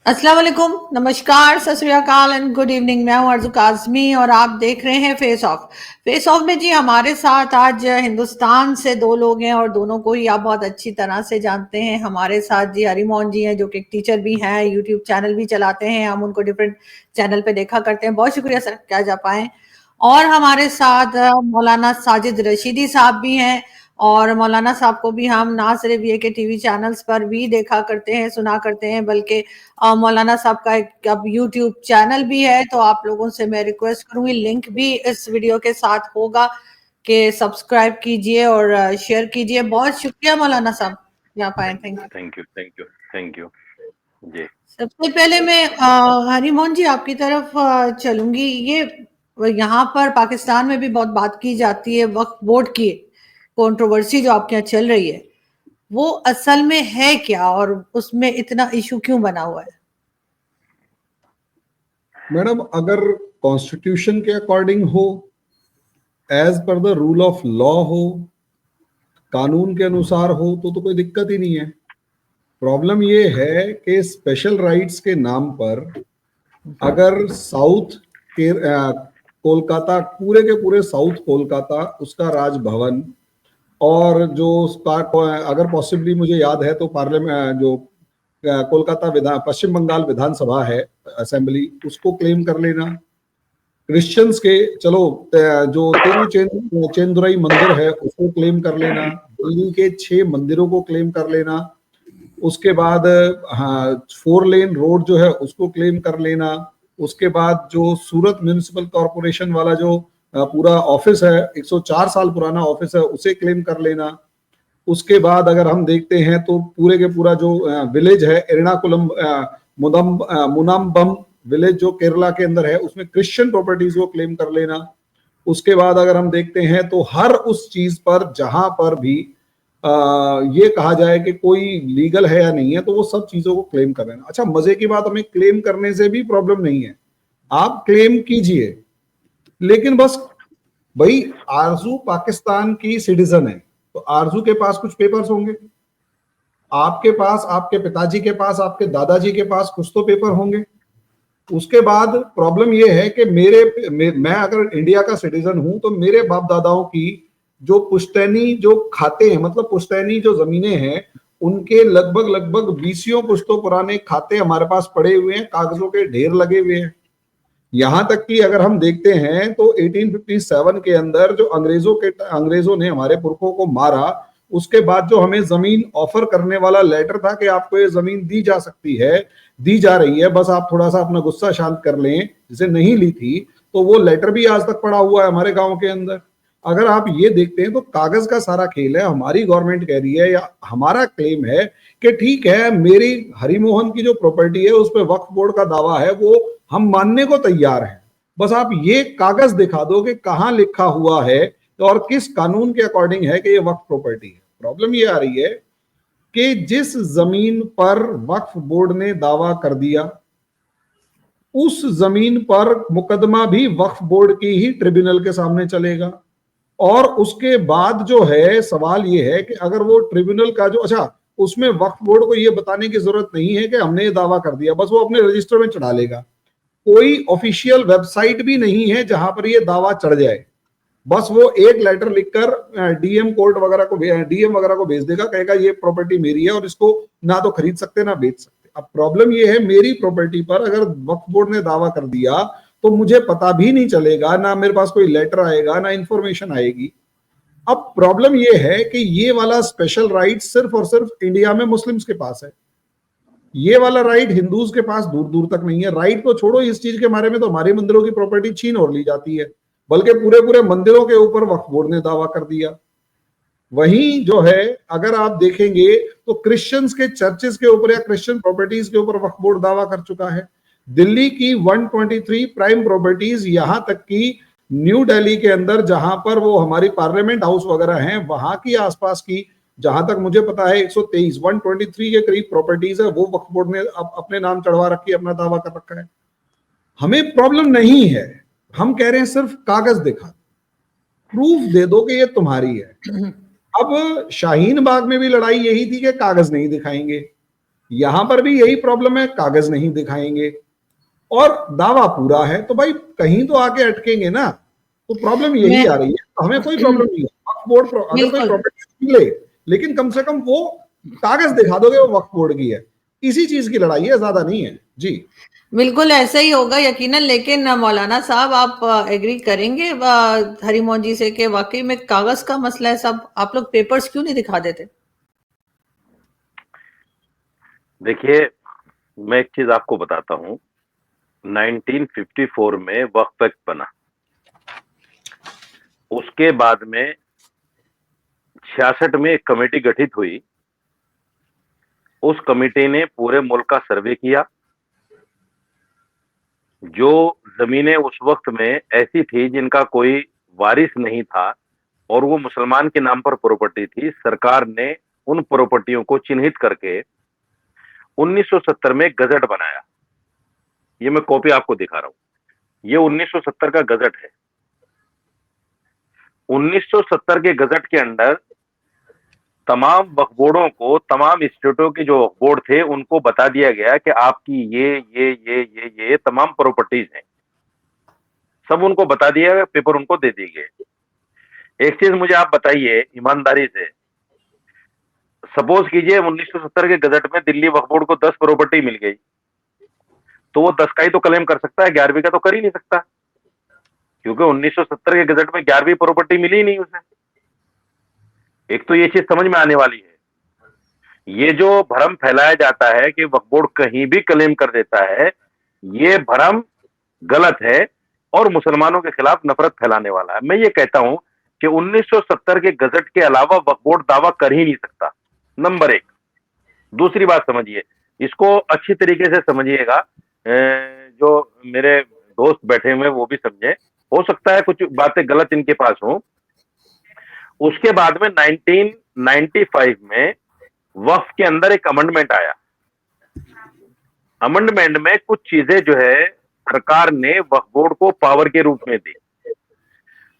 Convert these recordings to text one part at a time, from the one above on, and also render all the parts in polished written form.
अस्सलाम वालेकुम, नमस्कार, सत श्री अकाल एंड गुड इवनिंग। मैं हूं अर्जु काज़मी और आप देख रहे हैं फेस ऑफ। फेस ऑफ में जी हमारे साथ आज हिंदुस्तान से दो लोग हैं और दोनों को ही आप बहुत अच्छी तरह से जानते हैं। हमारे साथ जी हरिमोहन जी हैं जो कि एक टीचर भी हैं, यूट्यूब चैनल भी चलाते हैं, हम उनको डिफरेंट चैनल पे देखा करते हैं। बहुत शुक्रिया सर, क्या जा पाए। और हमारे साथ मौलाना साजिद रशीदी साहब भी हैं और मौलाना साहब को भी हम ना सिर्फ ये के टीवी चैनल्स पर भी देखा करते हैं, सुना करते हैं, बल्कि मौलाना साहब का एक अब यूट्यूब चैनल भी है। तो आप लोगों से मैं रिक्वेस्ट करूंगी, लिंक भी इस वीडियो के साथ होगा कि सब्सक्राइब कीजिए और शेयर कीजिए। बहुत शुक्रिया मौलाना साहब, यहाँ पाए। Thank you. Thank you thank you thank you जी। सबसे पहले मैं हरिमोहन जी आपकी तरफ चलूंगी। ये यहाँ पर पाकिस्तान में भी बहुत बात की जाती है वक्फ बोर्ड की, कंट्रोवर्सी जो आपके यहाँ चल रही है, वो असल में है क्या और उसमें इतना इशू क्यों बना हुआ है? मैडम, अगर कॉन्स्टिट्यूशन के अकॉर्डिंग हो, as per the rule of law हो, कानून के अनुसार हो तो कोई दिक्कत ही नहीं है। प्रॉब्लम ये है कि स्पेशल राइट्स के नाम पर अगर साउथ के कोलकाता, पूरे के पूरे साउथ कोलकाता, उसका राजभवन और जो उसका अगर पॉसिबली मुझे याद है तो पार्लियामेंट जो कोलकाता पश्चिम बंगाल विधानसभा है, असेंबली, उसको क्लेम कर लेना। क्रिश्चियंस के चलो जो तिरुचेंदुरई मंदिर है उसको क्लेम कर लेना, दिल्ली के 6 मंदिरों को क्लेम कर लेना, उसके बाद हाँ 4 लेन रोड जो है उसको क्लेम कर लेना, उसके बाद जो सूरत म्युनिसिपल कॉरपोरेशन वाला जो पूरा ऑफिस है, 104 साल पुराना ऑफिस है, उसे क्लेम कर लेना। उसके बाद अगर हम देखते हैं तो पूरे के पूरा जो विलेज है एर्नाकुलम मुनाम्बम विलेज जो केरला के अंदर है, उसमें क्रिश्चियन प्रॉपर्टीज को क्लेम कर लेना। उसके बाद अगर हम देखते हैं तो हर उस चीज पर जहां पर भी ये कहा जाए कि कोई लीगल है या नहीं है, तो वो सब चीजों को क्लेम कर लेना। अच्छा, मजे की बात, हमें क्लेम करने से भी प्रॉब्लम नहीं है, आप क्लेम कीजिए, लेकिन बस भाई आरजू पाकिस्तान की सिटीजन है तो आरजू के पास कुछ पेपर्स होंगे, आपके पास, आपके पिताजी के पास, आपके दादाजी के पास कुछ तो पेपर होंगे। उसके बाद प्रॉब्लम यह है कि मैं अगर इंडिया का सिटीजन हूं तो मेरे बाप दादाओं की जो पुश्तैनी जो खाते हैं, मतलब पुश्तैनी जो जमीनें हैं, उनके लगभग लगभग 20 पुश्तों पुराने खाते हमारे पास पड़े हुए हैं, कागजों के ढेर लगे हुए हैं। यहां तक कि अगर हम देखते हैं तो 1857 के अंदर जो अंग्रेजों ने हमारे पुरखों को मारा, उसके बाद जो हमें जमीन ऑफर करने वाला लेटर था कि आपको ये जमीन दी जा सकती है, दी जा रही है, बस आप थोड़ा सा अपना गुस्सा शांत कर लें, जिसे नहीं ली थी, तो वो लेटर भी आज तक पड़ा हुआ है हमारे गांव के अंदर। अगर आप ये देखते हैं तो कागज का सारा खेल है। हमारी गवर्नमेंट कह रही है या हमारा क्लेम है कि ठीक है, मेरी हरिमोहन की जो प्रॉपर्टी है उस पर वक्फ बोर्ड का दावा है, वो हम मानने को तैयार हैं, बस आप ये कागज दिखा दो कि कहां लिखा हुआ है और किस कानून के अकॉर्डिंग है कि ये वक्फ प्रॉपर्टी है। प्रॉब्लम ये आ रही है कि जिस जमीन पर वक्फ बोर्ड ने दावा कर दिया, उस जमीन पर मुकदमा भी वक्फ बोर्ड की ही ट्रिब्यूनल के सामने चलेगा। और उसके बाद जो है सवाल ये है कि अगर वो ट्रिब्यूनल का जो, अच्छा, उसमें वक्फ बोर्ड को ये बताने की जरूरत नहीं है कि हमने ये दावा कर दिया, बस वो अपने रजिस्टर में चढ़ा लेगा। कोई ऑफिशियल वेबसाइट भी नहीं है जहां पर ये दावा चढ़ जाए, बस वो एक लेटर लिखकर डीएम कोर्ट वगैरह को, डीएम वगैरह को भेज देगा, कहेगा ये प्रॉपर्टी मेरी है और इसको ना तो खरीद सकते ना बेच सकते। अब प्रॉब्लम ये है, मेरी प्रॉपर्टी पर अगर वक्फ बोर्ड ने दावा कर दिया तो मुझे पता भी नहीं चलेगा, ना मेरे पास कोई लेटर आएगा, ना इंफॉर्मेशन आएगी। अब प्रॉब्लम ये है कि ये वाला स्पेशल राइट सिर्फ और सिर्फ इंडिया में मुस्लिम्स के पास है, ये वाला राइट हिंदूज के पास दूर दूर तक नहीं है। राइट को छोड़ो, इस चीज के बारे में तो हमारे मंदिरों की प्रॉपर्टी छीन और ली जाती है, बल्कि पूरे पूरे मंदिरों के ऊपर वक्फ बोर्ड ने दावा कर दिया। वहीं जो है अगर आप देखेंगे तो क्रिश्चियंस के चर्चेस के ऊपर या क्रिश्चियन प्रॉपर्टीज के ऊपर वक्फ बोर्ड दावा कर चुका है। दिल्ली की 123 प्राइम प्रॉपर्टीज, यहां तक कि न्यू दिल्ली के अंदर जहां पर वो हमारी पार्लियामेंट हाउस वगैरह हैं, वहां की आसपास की, जहां तक मुझे पता है 123 के करीब प्रॉपर्टीज है, वो वक्फ बोर्ड ने अपने नाम चढ़वा रखी है, अपना दावा कर रखा है। हमें प्रॉब्लम नहीं है, हम कह रहे हैं सिर्फ कागज दिखा, प्रूफ दे दो कि ये तुम्हारी है। अब शाहीन बाग में भी लड़ाई यही थी कि कागज नहीं दिखाएंगे, यहां पर भी यही प्रॉब्लम है, कागज नहीं दिखाएंगे और दावा पूरा है, तो भाई कहीं तो आके अटकेंगे ना। तो प्रॉब्लम यही मैं आ रही है। हमें कोई प्रॉब्लम नहीं है, वक्फ बोर्ड अगर कोई बिल्कुल प्रॉपर्टी मिले, लेकिन कम से कम वो कागज दिखा दोगे वो वक्फ बोर्ड की है, इसी चीज की लड़ाई है, ज्यादा नहीं है जी। बिल्कुल ऐसा ही होगा यकीनन। लेकिन मौलाना साहब, आप एग्री करेंगे हरिमोहन जी से कि वाकई में कागज का मसला है सब, आप लोग पेपर्स क्यों नहीं दिखा देते? देखिए, मैं एक चीज आपको बताता हूं। 1954 में वक्फ एक्ट बना, उसके बाद में 66 में एक कमेटी गठित हुई। उस कमेटी ने पूरे मुल्क का सर्वे किया। जो जमीनें उस वक्त में ऐसी थी जिनका कोई वारिस नहीं था और वो मुसलमान के नाम पर प्रॉपर्टी थी, सरकार ने उन प्रॉपर्टियों को चिन्हित करके 1970 में गजट बनाया। ये मैं कॉपी आपको दिखा रहा हूं, ये 1970 का गजट है। 1970 के गजट के अंदर तमाम वक्फ बोर्डों को, तमाम स्टेटों के जो वक्फ बोर्ड थे उनको बता दिया गया कि आपकी ये तमाम प्रॉपर्टीज हैं। सब उनको बता दिया गया, पेपर उनको दे दिए गए। एक चीज मुझे आप बताइए ईमानदारी से, सपोज कीजिए 1970 के गजट में दिल्ली वक्फ बोर्ड को 10 प्रॉपर्टी मिल गई, तो वो 10 का ही तो क्लेम कर सकता है, 11वीं का तो कर ही नहीं सकता, क्योंकि 1970 के गजट में 11वीं प्रॉपर्टी मिली ही नहीं उसे। एक तो ये चीज समझ में आने वाली है। ये जो भ्रम फैलाया जाता है कि वक्फ बोर्ड कहीं भी क्लेम कर देता है, ये भ्रम गलत है और मुसलमानों के खिलाफ नफरत फैलाने वाला है। मैं ये कहता हूं कि 1970 के गजट के अलावा वक्फ बोर्ड दावा कर ही नहीं सकता, नंबर एक। दूसरी बात समझिए, इसको अच्छी तरीके से समझिएगा, जो मेरे दोस्त बैठे हुए वो भी समझे, हो सकता है कुछ बातें गलत इनके पास हो। उसके बाद में 1995 में वक्फ के अंदर एक अमेंडमेंट आया। अमेंडमेंट में कुछ चीजें जो है सरकार ने वक्फ बोर्ड को पावर के रूप में दी,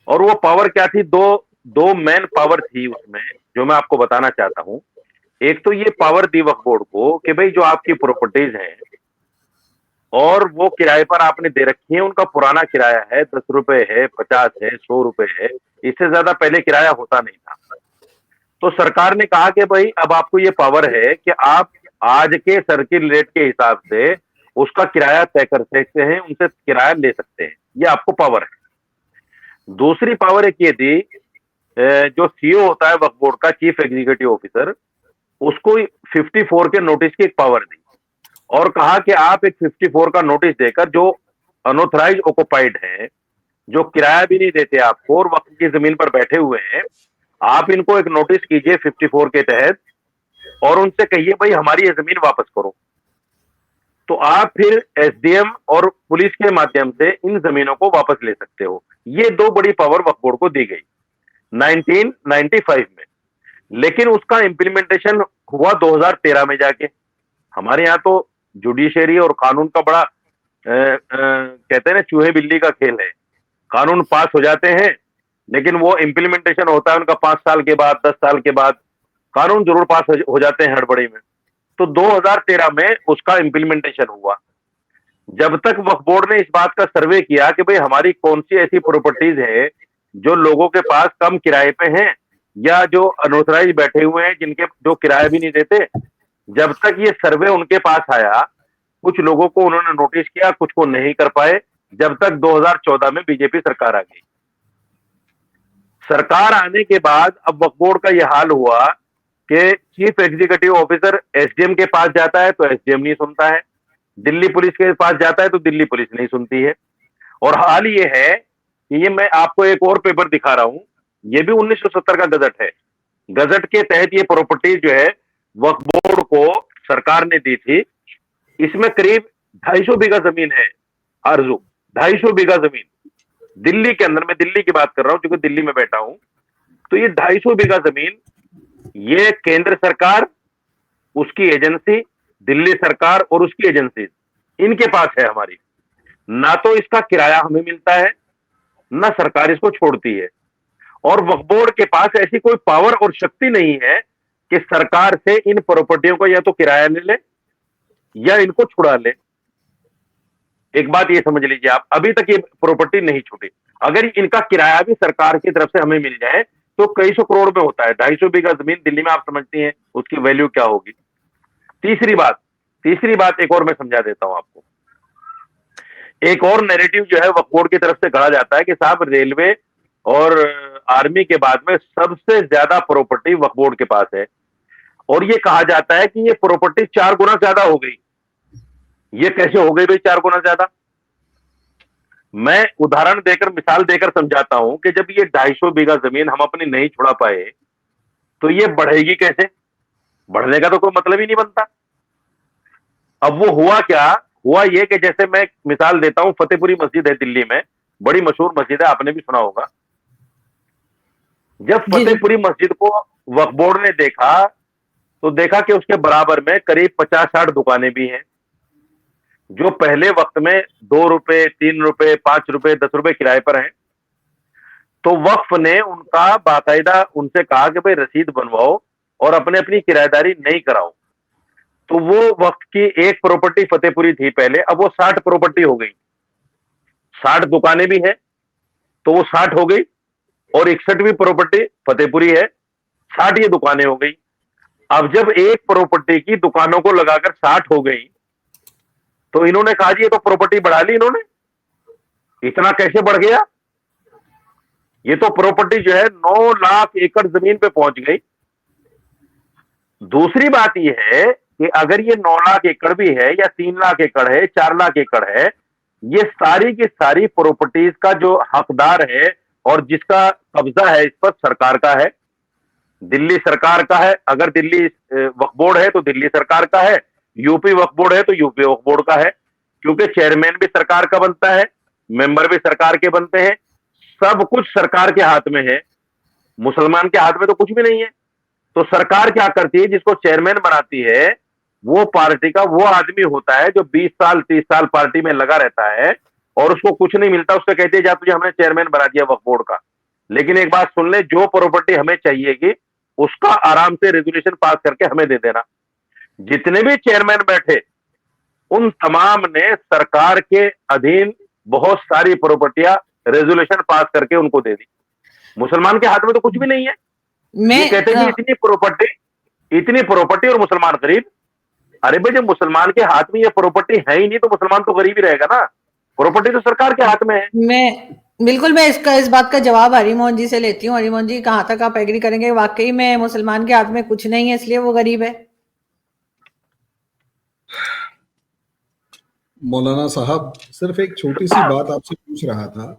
और वो पावर क्या थी? दो मेन पावर थी उसमें, जो मैं आपको बताना चाहता हूं। एक तो ये पावर दी वक्फ बोर्ड को कि भाई जो आपकी प्रॉपर्टीज हैं और वो किराए पर आपने दे रखी है, उनका पुराना किराया है, 10 रुपए है, 50 है, 100 रुपए है, इससे ज्यादा पहले किराया होता नहीं था। तो सरकार ने कहा कि भाई अब आपको ये पावर है कि आप आज के सर्किल रेट के हिसाब से उसका किराया तय कर सकते हैं, उनसे किराया ले सकते हैं, ये आपको पावर है। दूसरी पावर एक ये थी, जो सीईओ होता है वक्फ बोर्ड का, चीफ एग्जीक्यूटिव ऑफिसर, उसको 54 के नोटिस की एक पावर दी और कहा कि आप एक 54 का नोटिस देकर जो अनऑथराइज ऑक्युपाइड है, जो किराया भी नहीं देते आपको और वक्फ की जमीन पर बैठे हुए हैं, आप इनको एक नोटिस कीजिए 54 के तहत और उनसे कहिए भाई हमारी ये जमीन वापस करो। तो आप फिर एसडीएम और पुलिस के माध्यम से इन जमीनों को वापस ले सकते हो। ये दो बड़ी पावर वक्फ बोर्ड को दी गई 1995 में। लेकिन उसका इंप्लीमेंटेशन हुआ 2013 में जाके। हमारे यहाँ तो जुडिशरी और कानून का बड़ा कहते हैं ना, चूहे बिल्ली का खेल है। कानून पास हो जाते हैं लेकिन वो इंप्लीमेंटेशन होता है उनका 5 साल के बाद, 10 साल के बाद। कानून जरूर पास हो जाते हैं हड़बड़ी में। तो 2013 में उसका इंप्लीमेंटेशन हुआ। जब तक वक्फ बोर्ड ने इस बात का सर्वे किया कि भाई हमारी कौन सी ऐसी प्रॉपर्टीज है जो लोगों के पास कम किराए पे हैं या जो अनऑथराइज बैठे हुए हैं, जिनके जो किराया भी नहीं देते, जब तक ये सर्वे उनके पास आया, कुछ लोगों को उन्होंने नोटिस किया, कुछ को नहीं कर पाए, जब तक 2014 में बीजेपी सरकार आ गई। सरकार आने के बाद अब वक्फ बोर्ड का यह हाल हुआ कि चीफ एग्जीक्यूटिव ऑफिसर एसडीएम के पास जाता है तो एसडीएम नहीं सुनता है, दिल्ली पुलिस के पास जाता है तो दिल्ली पुलिस नहीं सुनती है। और हाल ये है कि ये मैं आपको एक और पेपर दिखा रहा हूं, ये भी 1970 का गजट है। गजट के तहत ये प्रॉपर्टी जो है वक्फ बोर्ड को सरकार ने दी थी। इसमें करीब 250 बीघा जमीन है, आरजू 250 बीघा जमीन दिल्ली के अंदर। मैं दिल्ली की बात कर रहा हूं क्योंकि दिल्ली में बैठा हूं। तो ये 250 बीघा जमीन, ये केंद्र सरकार, उसकी एजेंसी, दिल्ली सरकार और उसकी एजेंसी, इनके पास है हमारी। ना तो इसका किराया हमें मिलता है, ना सरकार इसको छोड़ती है। और वक्फ बोर्ड के पास ऐसी कोई पावर और शक्ति नहीं है कि सरकार से इन प्रॉपर्टियों को या तो किराया ले ले या इनको छुड़ा ले। एक बात ये समझ लीजिए आप, अभी तक ये प्रॉपर्टी नहीं छूटी। अगर इनका किराया भी सरकार की तरफ से हमें मिल जाए तो कई सौ करोड़ में होता है। 250 बीघा जमीन दिल्ली में, आप समझती हैं उसकी वैल्यू क्या होगी। तीसरी बात एक और मैं समझा देता हूं आपको। एक और नैरेटिव जो है वक्फ बोर्ड की तरफ से गढ़ा जाता है कि साहब रेलवे और आर्मी के बाद में सबसे ज्यादा प्रॉपर्टी वक्फ बोर्ड के पास है, और ये कहा जाता है कि ये प्रॉपर्टी 4 गुना ज्यादा हो गई। ये कैसे हो गई भाई 4 गुना ज्यादा? मैं उदाहरण देकर, मिसाल देकर समझाता हूं कि जब ये 250 बीघा जमीन हम अपनी नहीं छुड़ा पाए तो ये बढ़ेगी कैसे? बढ़ने का तो कोई मतलब ही नहीं बनता। अब वो हुआ क्या? हुआ ये कि जैसे मैं मिसाल देता हूं, फतेहपुरी मस्जिद है दिल्ली में, बड़ी मशहूर मस्जिद है, आपने भी सुना होगा। जब जी जी। फतेहपुरी मस्जिद को वक्फ बोर्ड ने देखा तो देखा कि उसके बराबर में करीब 50-60 दुकानें भी हैं जो पहले वक्त में 2 रुपए, 3 रुपए, 5 रुपए, 10 रुपए किराए पर हैं। तो वक्फ ने उनका बाकायदा उनसे कहा कि भाई रसीद बनवाओ और अपने अपनी किराएदारी नहीं कराओ। तो वो वक्त की एक प्रॉपर्टी फतेहपुरी थी पहले, अब वो 60 प्रॉपर्टी हो गई। 60 दुकानें भी हैं तो वो 60 हो गई, और 61वीं प्रॉपर्टी फतेहपुरी है, 60 ये दुकानें हो गई। अब जब एक प्रॉपर्टी की दुकानों को लगाकर 60 हो गई तो इन्होंने कहा जी ये तो प्रॉपर्टी बढ़ा ली इन्होंने, इतना कैसे बढ़ गया? ये तो प्रॉपर्टी जो है 9 लाख एकड़ जमीन पे पहुंच गई। दूसरी बात यह है कि अगर ये 9 लाख एकड़ भी है या 3 लाख एकड़ है, 4 लाख एकड़ है, ये सारी की सारी प्रॉपर्टीज का जो हकदार है और जिसका कब्जा है इस पर सरकार का है, दिल्ली सरकार का है। अगर दिल्ली वक्फ बोर्ड है तो दिल्ली सरकार का है, यूपी वक्फ बोर्ड है तो यूपी वक्फ बोर्ड का है, क्योंकि चेयरमैन भी सरकार का बनता है, मेंबर भी सरकार के बनते हैं, सब कुछ सरकार के हाथ में है। मुसलमान के हाथ में तो कुछ भी नहीं है। तो सरकार क्या करती है, जिसको चेयरमैन बनाती है वो पार्टी का वो आदमी होता है जो 20 साल 30 साल पार्टी में लगा रहता है और उसको कुछ नहीं मिलता, उससे कहते हैं जा तुझे हमने चेयरमैन बना दिया वक्फ बोर्ड का। लेकिन एक बात सुन ले, जो प्रॉपर्टी हमें चाहिएगी उसका आराम से रेजोल्यूशन पास करके हमें दे देना। जितने भी चेयरमैन बैठे उन तमाम ने सरकार के अधीन बहुत सारी प्रॉपर्टियां रेजोल्यूशन पास करके उनको दे दी। मुसलमान के हाथ में तो कुछ भी नहीं है। ये कहते हैं कि इतनी प्रॉपर्टी और मुसलमान गरीब। अरे भाई जब मुसलमान के हाथ में ये प्रॉपर्टी है ही नहीं तो मुसलमान तो गरीब ही रहेगा ना। प्रॉपर्टी तो सरकार के हाथ में है। मैं इस बात का जवाब हरिमोहन जी से लेती हूँ। हरिमोहन जी, कहाँ तक आप एग्री करेंगे वाकई में मुसलमान के हाथ में कुछ नहीं है इसलिए वो गरीब है? मौलाना साहब, सिर्फ एक छोटी सी बात आपसे पूछ रहा था।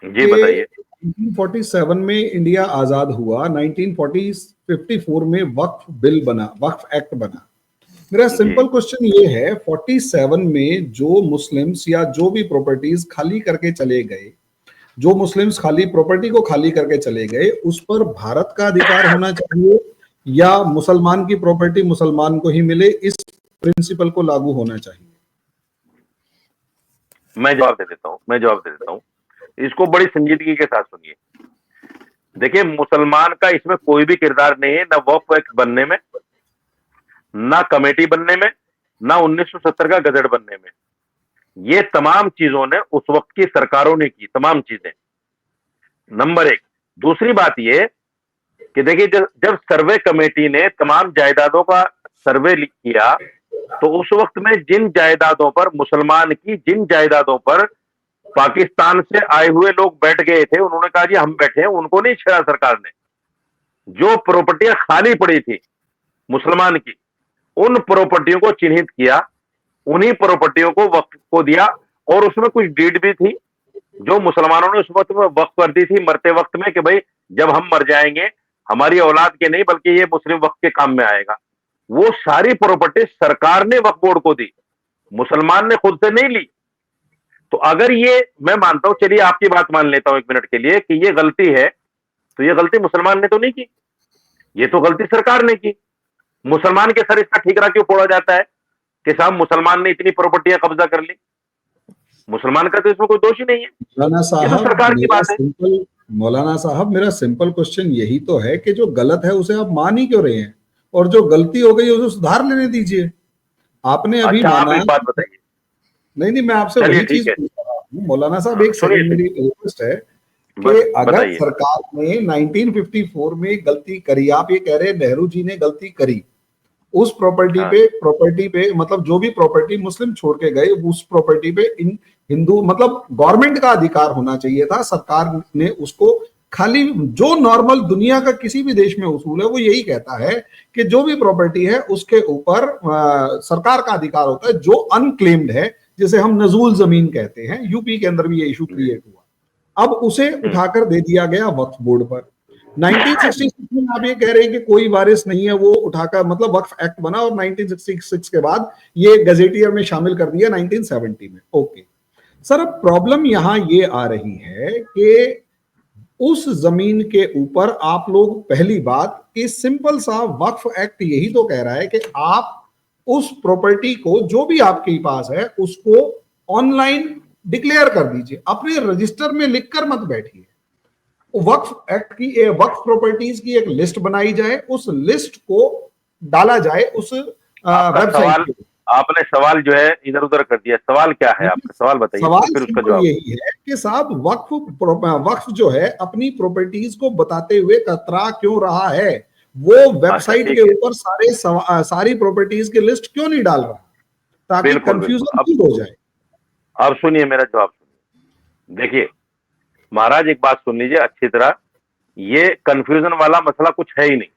जी बताइए। 1947 में इंडिया आजाद हुआ, 1954 में वक्फ बिल बना, वक्फ एक्ट बना। मेरा सिंपल क्वेश्चन ये है, 47 में जो मुस्लिम्स या जो भी प्रॉपर्टीज खाली करके चले गए, जो मुस्लिम्स खाली प्रॉपर्टी को खाली करके चले गए, उस पर भारत का अधिकार होना चाहिए या मुसलमान की प्रॉपर्टी मुसलमान को ही मिले, इस प्रिंसिपल को लागू होना चाहिए? मैं जवाब दे देता हूं। इसको बड़ी संजीदगी के साथ सुनिए। देखिए, मुसलमान का इसमें कोई भी किरदार नहीं है, ना वक्फ एक्ट बनने में, ना कमेटी बनने में, ना 1970 का गजट बनने में। ये तमाम चीजों ने उस वक्त की सरकारों ने की, तमाम चीजें। नंबर 1। दूसरी बात ये कि देखिए, जब सर्वे कमेटी ने तमाम जायदादों का सर्वे किया तो उस वक्त में जिन जायदादों पर, मुसलमान की जिन जायदादों पर पाकिस्तान से आए हुए लोग बैठ गए थे, उन्होंने कहा जी हम बैठे हैं, उनको नहीं छेड़ा सरकार ने। जो प्रॉपर्टियां खाली पड़ी थी मुसलमान की, उन प्रॉपर्टियों को चिन्हित किया, उन्हीं प्रॉपर्टियों को वक्फ को दिया, और उसमें कुछ डीड भी थी जो मुसलमानों ने उस वक्त में वक्फ कर दी थी मरते वक्त में, कि भाई जब हम मर जाएंगे हमारी औलाद के नहीं बल्कि ये मुस्लिम वक्फ के काम में आएगा। वो सारी प्रॉपर्टी सरकार ने वक्फ बोर्ड को दी, मुसलमान ने खुद से नहीं ली। तो अगर ये, मैं मानता हूं, चलिए आपकी बात मान लेता हूं एक मिनट के लिए, कि ये गलती है, तो ये गलती मुसलमान ने तो नहीं की, ये तो गलती सरकार ने की। मुसलमान के सर इसका ठीकरा क्यों फोड़ा जाता है कि साहब मुसलमान ने इतनी प्रॉपर्टियां कब्जा कर ली? मुसलमान का तो इसमें कोई दोष ही नहीं है, ये तो सरकार की बात है। मौलाना साहब, मेरा सिंपल क्वेश्चन यही तो है कि जो गलत है उसे आप मान ही क्यों रहे हैं, और जो गलती हो गई उसे सुधार लेने दीजिए। आपने अभी अच्छा, आप माना, एक बात बताइए। नहीं मैं आपसे चलिए वही चीज ठीक है, पूछ रहा हूँ मौलाना साहब, एक सुनिए सेकंड मेरी रिक्वेस्ट है कि अगर बताइए। सरकार ने 1954 में गलती करी, आप ये कह रहे हैं नेहरू जी ने गलती करी, उस हाँ, प्रॉपर्टी पे मतलब जो भी प्रॉपर्टी मुस्लिम छोड़ के गए उस प्रॉपर्टी पे इन हिंदू मतलब गवर्नमेंट का अधिकार होना चाहिए था। सरकार ने उसको खाली, जो नॉर्मल दुनिया का किसी भी देश में उसूल है वो यही कहता है कि जो भी प्रॉपर्टी है उसके ऊपर सरकार का अधिकार होता है, जो अनक्लेम्ड है, जिसे हम नजूल जमीन कहते हैं। यूपी के अंदर भी ये इशू क्रिएट हुआ, अब उसे उठाकर दे दिया गया वक्फ बोर्ड पर। 1966 में आप ये कह रहे हैं कि कोई वारिस नहीं है, वो उठाकर मतलब वक्फ एक्ट बना और 1966 के बाद ये गजेटियर में शामिल कर दिया 1970 में। ओके सर, अब प्रॉब्लम यहां ये आ रही है कि उस जमीन के ऊपर आप लोग, पहली बात कि सिंपल सा वक्फ एक्ट यही तो कह रहा है कि आप उस प्रॉपर्टी को जो भी आपके पास है उसको ऑनलाइन डिक्लेयर कर दीजिए, अपने रजिस्टर में लिखकर मत बैठिए। वक्फ एक्ट की, वक्फ प्रॉपर्टीज की एक लिस्ट बनाई जाए, उस लिस्ट को डाला जाए उस आपका वेबसाइट सवाल, पे। आपने सवाल जो है इधर उधर कर दिया। सवाल क्या है आपका? सवाल बताइए तो सवाल फिर उसका सिंपल जवाब। यही है कि साहब वक्फ जो है अपनी प्रॉपर्टीज को बताते हुए कतरा क्यों रहा है, वो अच्छा वेबसाइट के ठीक है, ऊपर सारी प्रॉपर्टीज की लिस्ट क्यों नहीं डाल रहा, ताकि बिल्कुल बिल्कुल। कंफ्यूजन दूर हो जाए। अब सुनिए मेरा जवाब सुनिए। देखिए महाराज, एक बात सुन लीजिए अच्छी तरह, ये कंफ्यूजन वाला मसला कुछ है ही नहीं,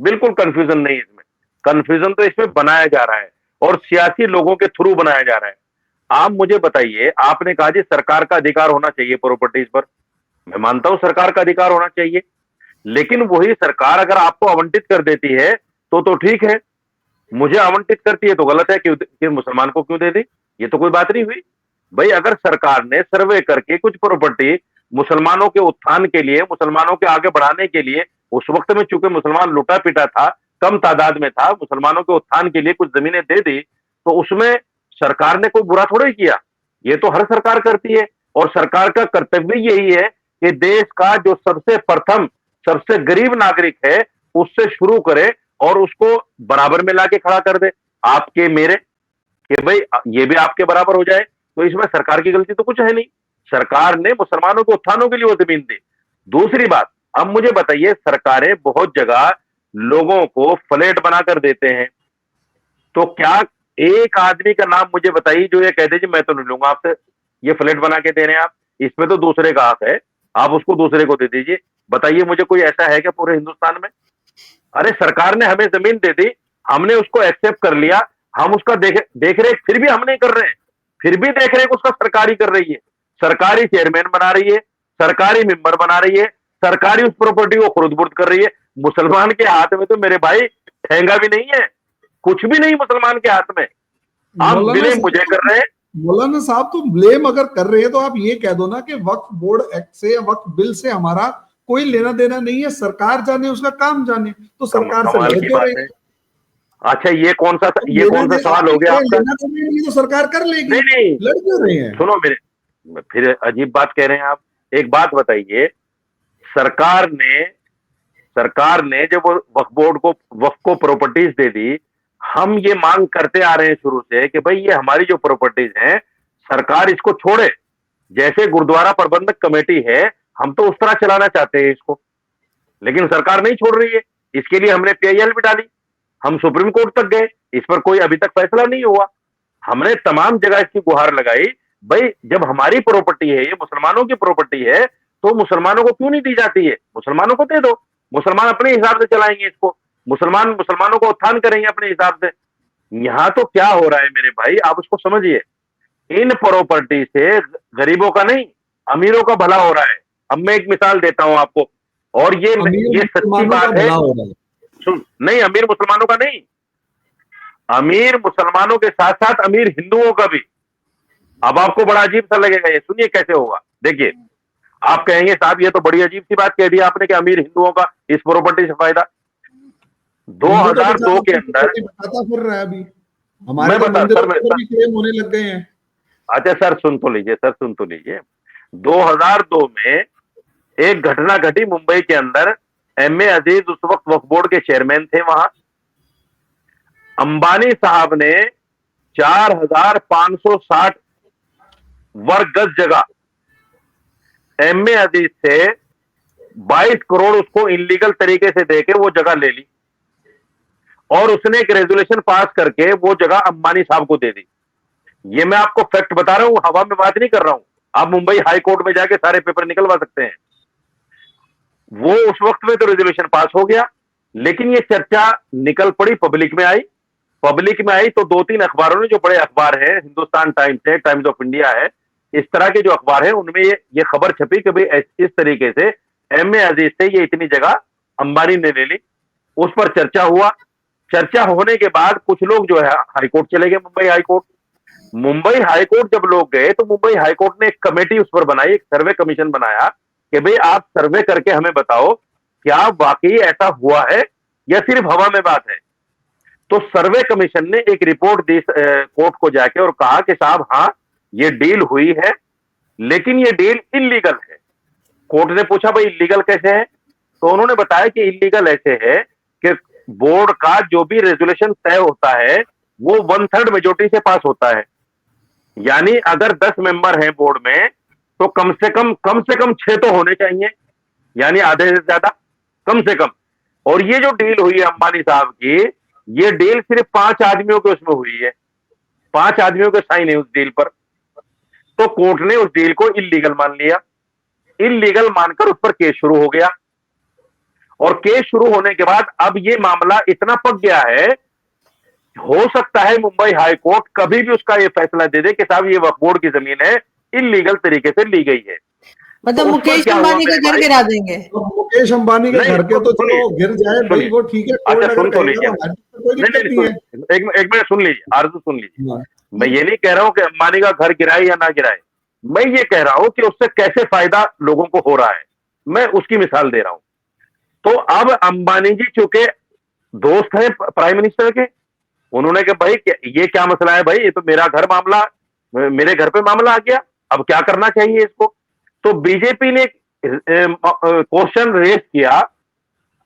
बिल्कुल कंफ्यूजन नहीं है इसमें। कंफ्यूजन तो इसमें बनाया जा रहा है और सियासी लोगों के थ्रू बनाया जा रहा है। आप मुझे बताइए, आपने कहा जी सरकार का अधिकार होना चाहिए प्रॉपर्टीज पर, मैं मानता हूं सरकार का अधिकार होना चाहिए, लेकिन वही सरकार अगर आपको आवंटित कर देती है तो ठीक है, मुझे आवंटित करती है तो गलत है कि मुसलमान को क्यों दे दी? ये तो कोई बात नहीं हुई। भाई अगर सरकार ने सर्वे करके कुछ प्रॉपर्टी मुसलमानों के उत्थान के लिए, मुसलमानों के आगे बढ़ाने के लिए, उस वक्त में चूंकि मुसलमान लुटा पिटा था, कम तादाद में था, मुसलमानों के उत्थान के लिए कुछ जमीनें दे दी, तो उसमें सरकार ने कोई बुरा थोड़ा ही किया। ये तो हर सरकार करती है और सरकार का कर्तव्य यही है कि देश का जो सबसे प्रथम, सबसे गरीब नागरिक है उससे शुरू करे और उसको बराबर में लाके खड़ा कर दे, आपके मेरे, कि भाई ये भी आपके बराबर हो जाए। तो इसमें सरकार की गलती तो कुछ है नहीं, सरकार ने मुसलमानों के उत्थानों के लिए वो जमीन दी। दूसरी बात, अब मुझे बताइए, सरकारें बहुत जगह लोगों को फ्लैट बनाकर देते हैं, तो क्या एक आदमी का नाम मुझे बताइए जो ये कह दे जी मैं तो नहीं लूंगा आपसे, ये फ्लैट बना के दे रहे हैं आप, इसमें तो दूसरे का हक है, आप उसको दूसरे को दे दीजिए। बताइए मुझे कोई ऐसा है क्या पूरे हिंदुस्तान में? अरे सरकार ने हमें जमीन दे दी, हमने उसको एक्सेप्ट कर लिया, हम उसका देख रेख फिर भी हम नहीं कर रहे हैं, फिर भी देख रेख उसका सरकारी कर रही है, सरकारी चेयरमैन बना रही है, सरकारी मेंबर बना रही है, सरकारी उस प्रॉपर्टी को खुर्द बुर्द कर रही है। मुसलमान के हाथ में तो मेरे भाई ठेंगा भी नहीं है, कुछ भी नहीं मुसलमान के हाथ में, आप मौलाना ब्लेम मुझे कर रहे हैं। मौलाना साहब तो ब्लेम अगर कर रहे हैं तो आप ये कह दो ना कि वक्फ बोर्ड एक्ट से या वक्फ बिल से हमारा कोई लेना देना नहीं है, सरकार जाने उसका काम जाने, तो सरकार से कमाल लड़ की क्यों बात रहे है। हैं? अच्छा तो ये कौन सा आप सवाल हो ये गया कह रहे हैं, आपका? लेना देना नहीं तो सरकार कर लेगी, नहीं नहीं, लड़ क्यों रहे हैं? सुनो मेरे, फिर अजीब बात कह रहे हैं आप। एक बात बताइए, सरकार ने सरकार ने जब वक्फ बोर्ड को, वक्फ को प्रॉपर्टीज दे दी, हम ये मांग करते आ रहे हैं शुरू से कि भाई ये हमारी जो प्रॉपर्टीज हैं सरकार इसको छोड़े, जैसे गुरुद्वारा प्रबंधक कमेटी है हम तो उस तरह चलाना चाहते हैं इसको, लेकिन सरकार नहीं छोड़ रही है। इसके लिए हमने पीआईएल भी डाली, हम सुप्रीम कोर्ट तक गए, इस पर कोई अभी तक फैसला नहीं हुआ। हमने तमाम जगह इसकी गुहार लगाई, भाई जब हमारी प्रॉपर्टी है, ये मुसलमानों की प्रॉपर्टी है, तो मुसलमानों को क्यों नहीं दी जाती है? मुसलमानों को दे दो, मुसलमान अपने हिसाब से चलाएंगे इसको, मुसलमानों को उत्थान करेंगे अपने हिसाब से। यहां तो क्या हो रहा है मेरे भाई, आप उसको समझिए, इन प्रॉपर्टी से गरीबों का नहीं, अमीरों का भला हो रहा है। अब मैं एक मिसाल देता हूं आपको, और अमीर ये सच्ची मुसलमानों का बात है। भला हो रहा है। सुन, नहीं, अमीर मुसलमानों का नहीं, अमीर मुसलमानों के साथ साथ अमीर हिंदुओं का भी। अब आपको बड़ा अजीब सा लगेगा, ये सुनिए कैसे होगा। देखिए, आप कहेंगे साहब ये तो बड़ी अजीब सी बात कह दी आपने कि अमीर हिंदुओं का इस प्रॉपर्टी से फायदा। हिंदू तो 2002 बेचारा के अंदर, बताता फिर रहा है अभी, हमारे मैं तो बता मंदिरों सर, मैं पर भी क्लेम होने लग गए हैं। अच्छा सर सुन तो लीजिए, सर सुन तो लीजिए। 2002 में एक घटना घटी मुंबई के अंदर। एमए अजीज उस वक्त वक्फ बोर्ड के चेयरमैन थे वहां। अंबानी साहब ने 4,560 वर्ग गज जगह एमए अजीज से 22 करोड़ उसको इनलीगल तरीके से देके वो जगह ले ली और उसने एक रेजोल्यूशन पास करके वो जगह अंबानी साहब को दे दी। ये मैं आपको फैक्ट बता रहा हूं, हवा में बात नहीं कर रहा हूं। आप मुंबई हाई कोर्ट में जाके सारे पेपर निकलवा सकते हैं। वो उस वक्त में तो रेजोल्यूशन पास हो गया, लेकिन ये चर्चा निकल पड़ी, पब्लिक में आई। पब्लिक में आई तो 2-3 अखबारों ने, जो बड़े अखबार है, हिंदुस्तान टाइम्स है, टाइम्स ऑफ इंडिया है, इस तरह के जो अखबार है, उनमें ये खबर छपी कि भाई इस तरीके से एमए अजीज से ये इतनी जगह अंबानी ने ले ली। उस पर चर्चा हुआ। चर्चा होने के बाद कुछ लोग जो है हाईकोर्ट चले गए, मुंबई हाईकोर्ट। मुंबई हाईकोर्ट जब लोग गए तो मुंबई हाईकोर्ट ने एक कमेटी उस पर बनाई, एक सर्वे कमीशन बनाया कि भाई आप सर्वे करके हमें बताओ क्या वाकई ऐसा हुआ है या सिर्फ हवा में बात है। तो सर्वे कमीशन ने एक रिपोर्ट दी कोर्ट को जाके और कहा कि साहब हाँ ये डील हुई है, लेकिन ये डील इल्लीगल है। कोर्ट ने पूछा भाई इल्लीगल कैसे है, तो उन्होंने बताया कि इल्लीगल ऐसे है कि बोर्ड का जो भी रेजोल्यूशन तय होता है वो 1/3 मेजोरिटी से पास होता है। यानी अगर 10 मेंबर हैं बोर्ड में तो कम से कम 6 तो होने चाहिए, यानी आधे से ज्यादा, कम से कम। और ये जो डील हुई है अंबानी साहब की, ये डील सिर्फ 5 आदमियों के उसमें हुई है, 5 आदमियों के साइन है उस डील पर। तो कोर्ट ने उस डील को इल्लीगल मान लिया। इल्लीगल मानकर उस पर केस शुरू हो गया और केस शुरू होने के बाद अब ये मामला इतना पक गया है, हो सकता है मुंबई हाई कोर्ट कभी भी उसका ये फैसला दे दे कि साहब ये वक्फ बोर्ड की जमीन है, इल्लीगल तरीके से ली गई है। मतलब तो मुकेश अंबानी का घर गिरा देंगे। तो मुकेश अंबानी के घर के तो चलो गिर जाए भाई, वो ठीक है, कोर्ट अच्छा अगर सुन तो कहेगा लीजिए, तो हमारी तो कोई दिक्कत नहीं है। एक मिनट सुन लीजिए, आरजू सुन लीजिए। हाँ, मैं ये नहीं कह रहा हूं कि अंबानी का घर गिराए या ना गिराए, मैं ये कह रहा हूं कि उससे कैसे फायदा लोगों को हो रहा है, मैं उसकी मिसाल दे रहा हूं। तो अब अंबानी जी चूंकि दोस्त है प्राइम मिनिस्टर के, उन्होंने कहा भाई ये क्या मसला है भाई, ये तो मेरा घर मामला, मेरे घर पे मामला आ गया, अब क्या करना चाहिए इसको। तो बीजेपी ने क्वेश्चन रेज किया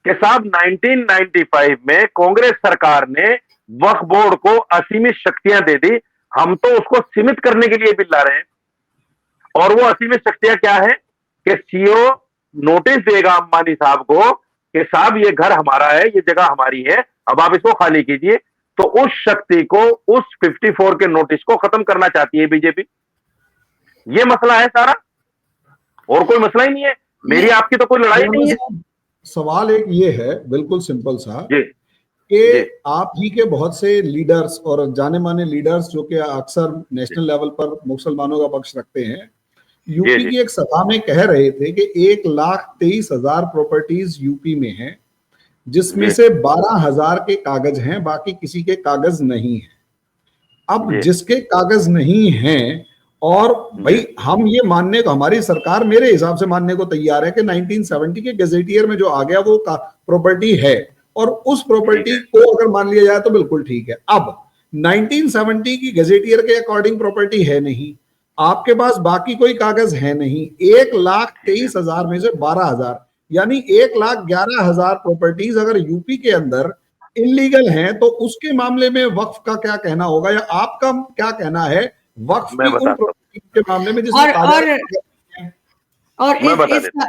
कि साहब 1995 में कांग्रेस सरकार ने वक्फ बोर्ड को असीमित शक्तियां दे दी, हम तो उसको सीमित करने के लिए बिल ला रहे हैं। और वो असीमित शक्तियां क्या है कि सीओ नोटिस देगा अंबानी साहब को कि साहब ये घर हमारा है, ये जगह हमारी है, अब आप इसको खाली कीजिए। तो उस शक्ति को, उस 54 के नोटिस को खत्म करना चाहती है बीजेपी। ये मसला है सारा, और कोई मसला ही नहीं है। मेरी आपकी तो कोई लड़ाई नहीं है। सवाल एक ये है, बिल्कुल सिंपल सा, जी कि आप ही के बहुत से लीडर्स और जाने माने लीडर्स जो कि अक्सर नेशनल लेवल पर मुसलमानों का पक्ष रखते हैं, यूपी की एक सभा में कह रहे थे कि 1,23,000 प्रॉपर्टीज यूपी में हैं, जिसमें से 12,000 के कागज हैं, बाकी किसी के कागज नहीं है। अब जिसके कागज नहीं हैं, और भाई हम ये मानने को, हमारी सरकार मेरे हिसाब से मानने को तैयार है कि 1970 के गजेटियर में जो आ गया वो प्रॉपर्टी है, और उस प्रॉपर्टी को अगर मान लिया जाए तो बिल्कुल ठीक है। अब 1970 की गजेटियर के अकॉर्डिंग प्रॉपर्टी है नहीं, आपके पास बाकी कोई कागज है नहीं, 1,23,000 में से 12,000 यानी 1,11,000 प्रॉपर्टीज अगर यूपी के अंदर इलीगल हैं, तो उसके मामले में वक्फ का क्या कहना होगा, या आपका क्या कहना है वक्फ की उन प्रॉपर्टी के मामले में जिसमें और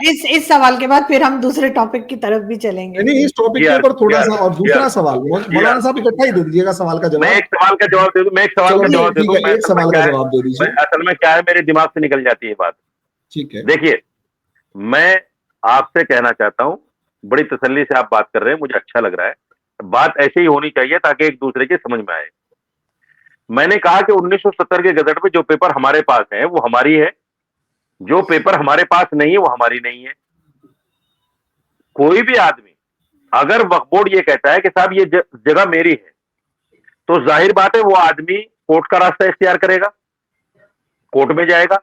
इस सवाल के बाद फिर हम दूसरे टॉपिक की तरफ भी चलेंगे। नहीं, इस टॉपिक के ऊपर थोड़ा सा और दूसरा सवाल, मौलाना साहब इकट्ठा ही दे दीजिएगा सवाल का जवाब। मैं एक सवाल का जवाब दे दूं, मैं एक सवाल का जवाब दे दूं, एक सवाल का जवाब दे दीजिए। असल में क्या है, मेरे दिमाग से निकल जाती है बात। ठीक है, देखिए मैं आपसे कहना चाहता हूं, बड़ी तसल्ली से आप बात कर रहे हैं, मुझे अच्छा लग रहा है। बात ऐसे ही होनी चाहिए ताकि एक दूसरे के समझ में आए। मैंने कहा कि 1970 के गजट में जो पेपर हमारे पास है वो हमारी है, जो पेपर हमारे पास नहीं है वो हमारी नहीं है। कोई भी आदमी अगर वक्फ बोर्ड ये कहता है कि साहब ये जगह मेरी है, तो जाहिर बात है वो आदमी कोर्ट का रास्ता इख्तियार करेगा, कोर्ट में जाएगा।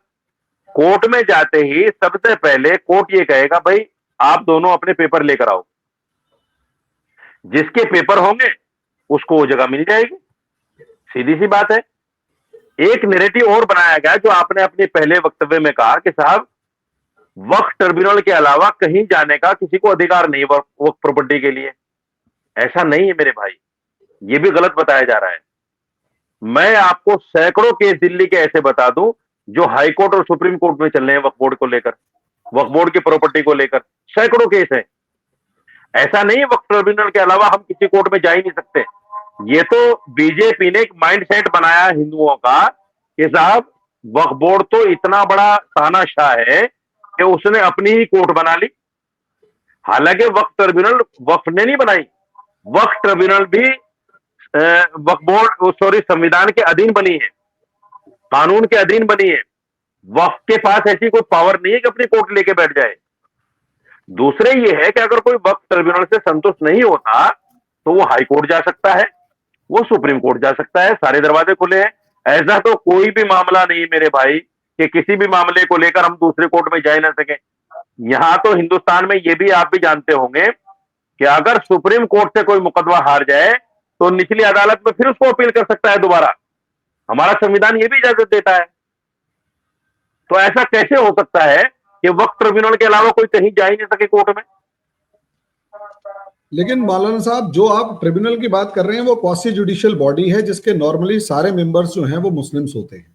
कोर्ट में जाते ही सबसे पहले कोर्ट ये कहेगा भाई आप दोनों अपने पेपर लेकर आओ। जिसके पेपर होंगे उसको वो जगह मिल जाएगी, सीधी सी बात है। एक नैरेटिव और बनाया गया जो आपने अपने पहले वक्तव्य में कहा कि साहब वक्फ ट्रिब्यूनल के अलावा कहीं जाने का किसी को अधिकार नहीं वक्फ प्रॉपर्टी के लिए। ऐसा नहीं है मेरे भाई, ये भी गलत बताया जा रहा है। मैं आपको सैकड़ों केस दिल्ली के ऐसे बता दूं जो हाई कोर्ट और सुप्रीम कोर्ट में चल रहे हैं वक्फ बोर्ड को लेकर, वक्फ बोर्ड की प्रॉपर्टी को लेकर सैकड़ों केस है। ऐसा नहीं है वक्फ ट्रिब्यूनल के अलावा हम किसी कोर्ट में जा ही नहीं सकते। ये तो बीजेपी ने एक माइंडसेट बनाया हिंदुओं का कि साहब वक्फ बोर्ड तो इतना बड़ा तानाशाह है कि उसने अपनी ही कोर्ट बना ली। हालांकि वक्फ ट्रिब्यूनल वक्फ ने नहीं बनाई, वक्फ ट्रिब्यूनल भी वक्फ बोर्ड सॉरी संविधान के अधीन बनी है, कानून के अधीन बनी है। वक्फ के पास ऐसी कोई पावर नहीं है कि अपनी कोर्ट लेके बैठ जाए। दूसरे ये है कि अगर कोई वक्फ ट्रिब्यूनल से संतुष्ट नहीं होता तो वो हाई कोर्ट जा सकता है, वो सुप्रीम कोर्ट जा सकता है, सारे दरवाजे खुले हैं। ऐसा तो कोई भी मामला नहीं मेरे भाई कि किसी भी मामले को लेकर हम दूसरे कोर्ट में जा ही ना सके। यहां तो हिंदुस्तान में ये भी आप भी जानते होंगे कि अगर सुप्रीम कोर्ट से कोई मुकदमा हार जाए तो निचली अदालत में फिर उसको अपील कर सकता है दोबारा। हमारा संविधान ये भी इजाजत देता है। तो ऐसा कैसे हो सकता है कि वक्फ ट्रिब्यूनल के अलावा कोई कहीं जा ही नहीं सके कोर्ट में? लेकिन मौलाना साहब, जो आप ट्रिब्यूनल की बात कर रहे हैं वो क्वासी जुडिशियल बॉडी है जिसके नॉर्मली सारे मेंबर्स जो हैं वो मुस्लिम्स होते हैं।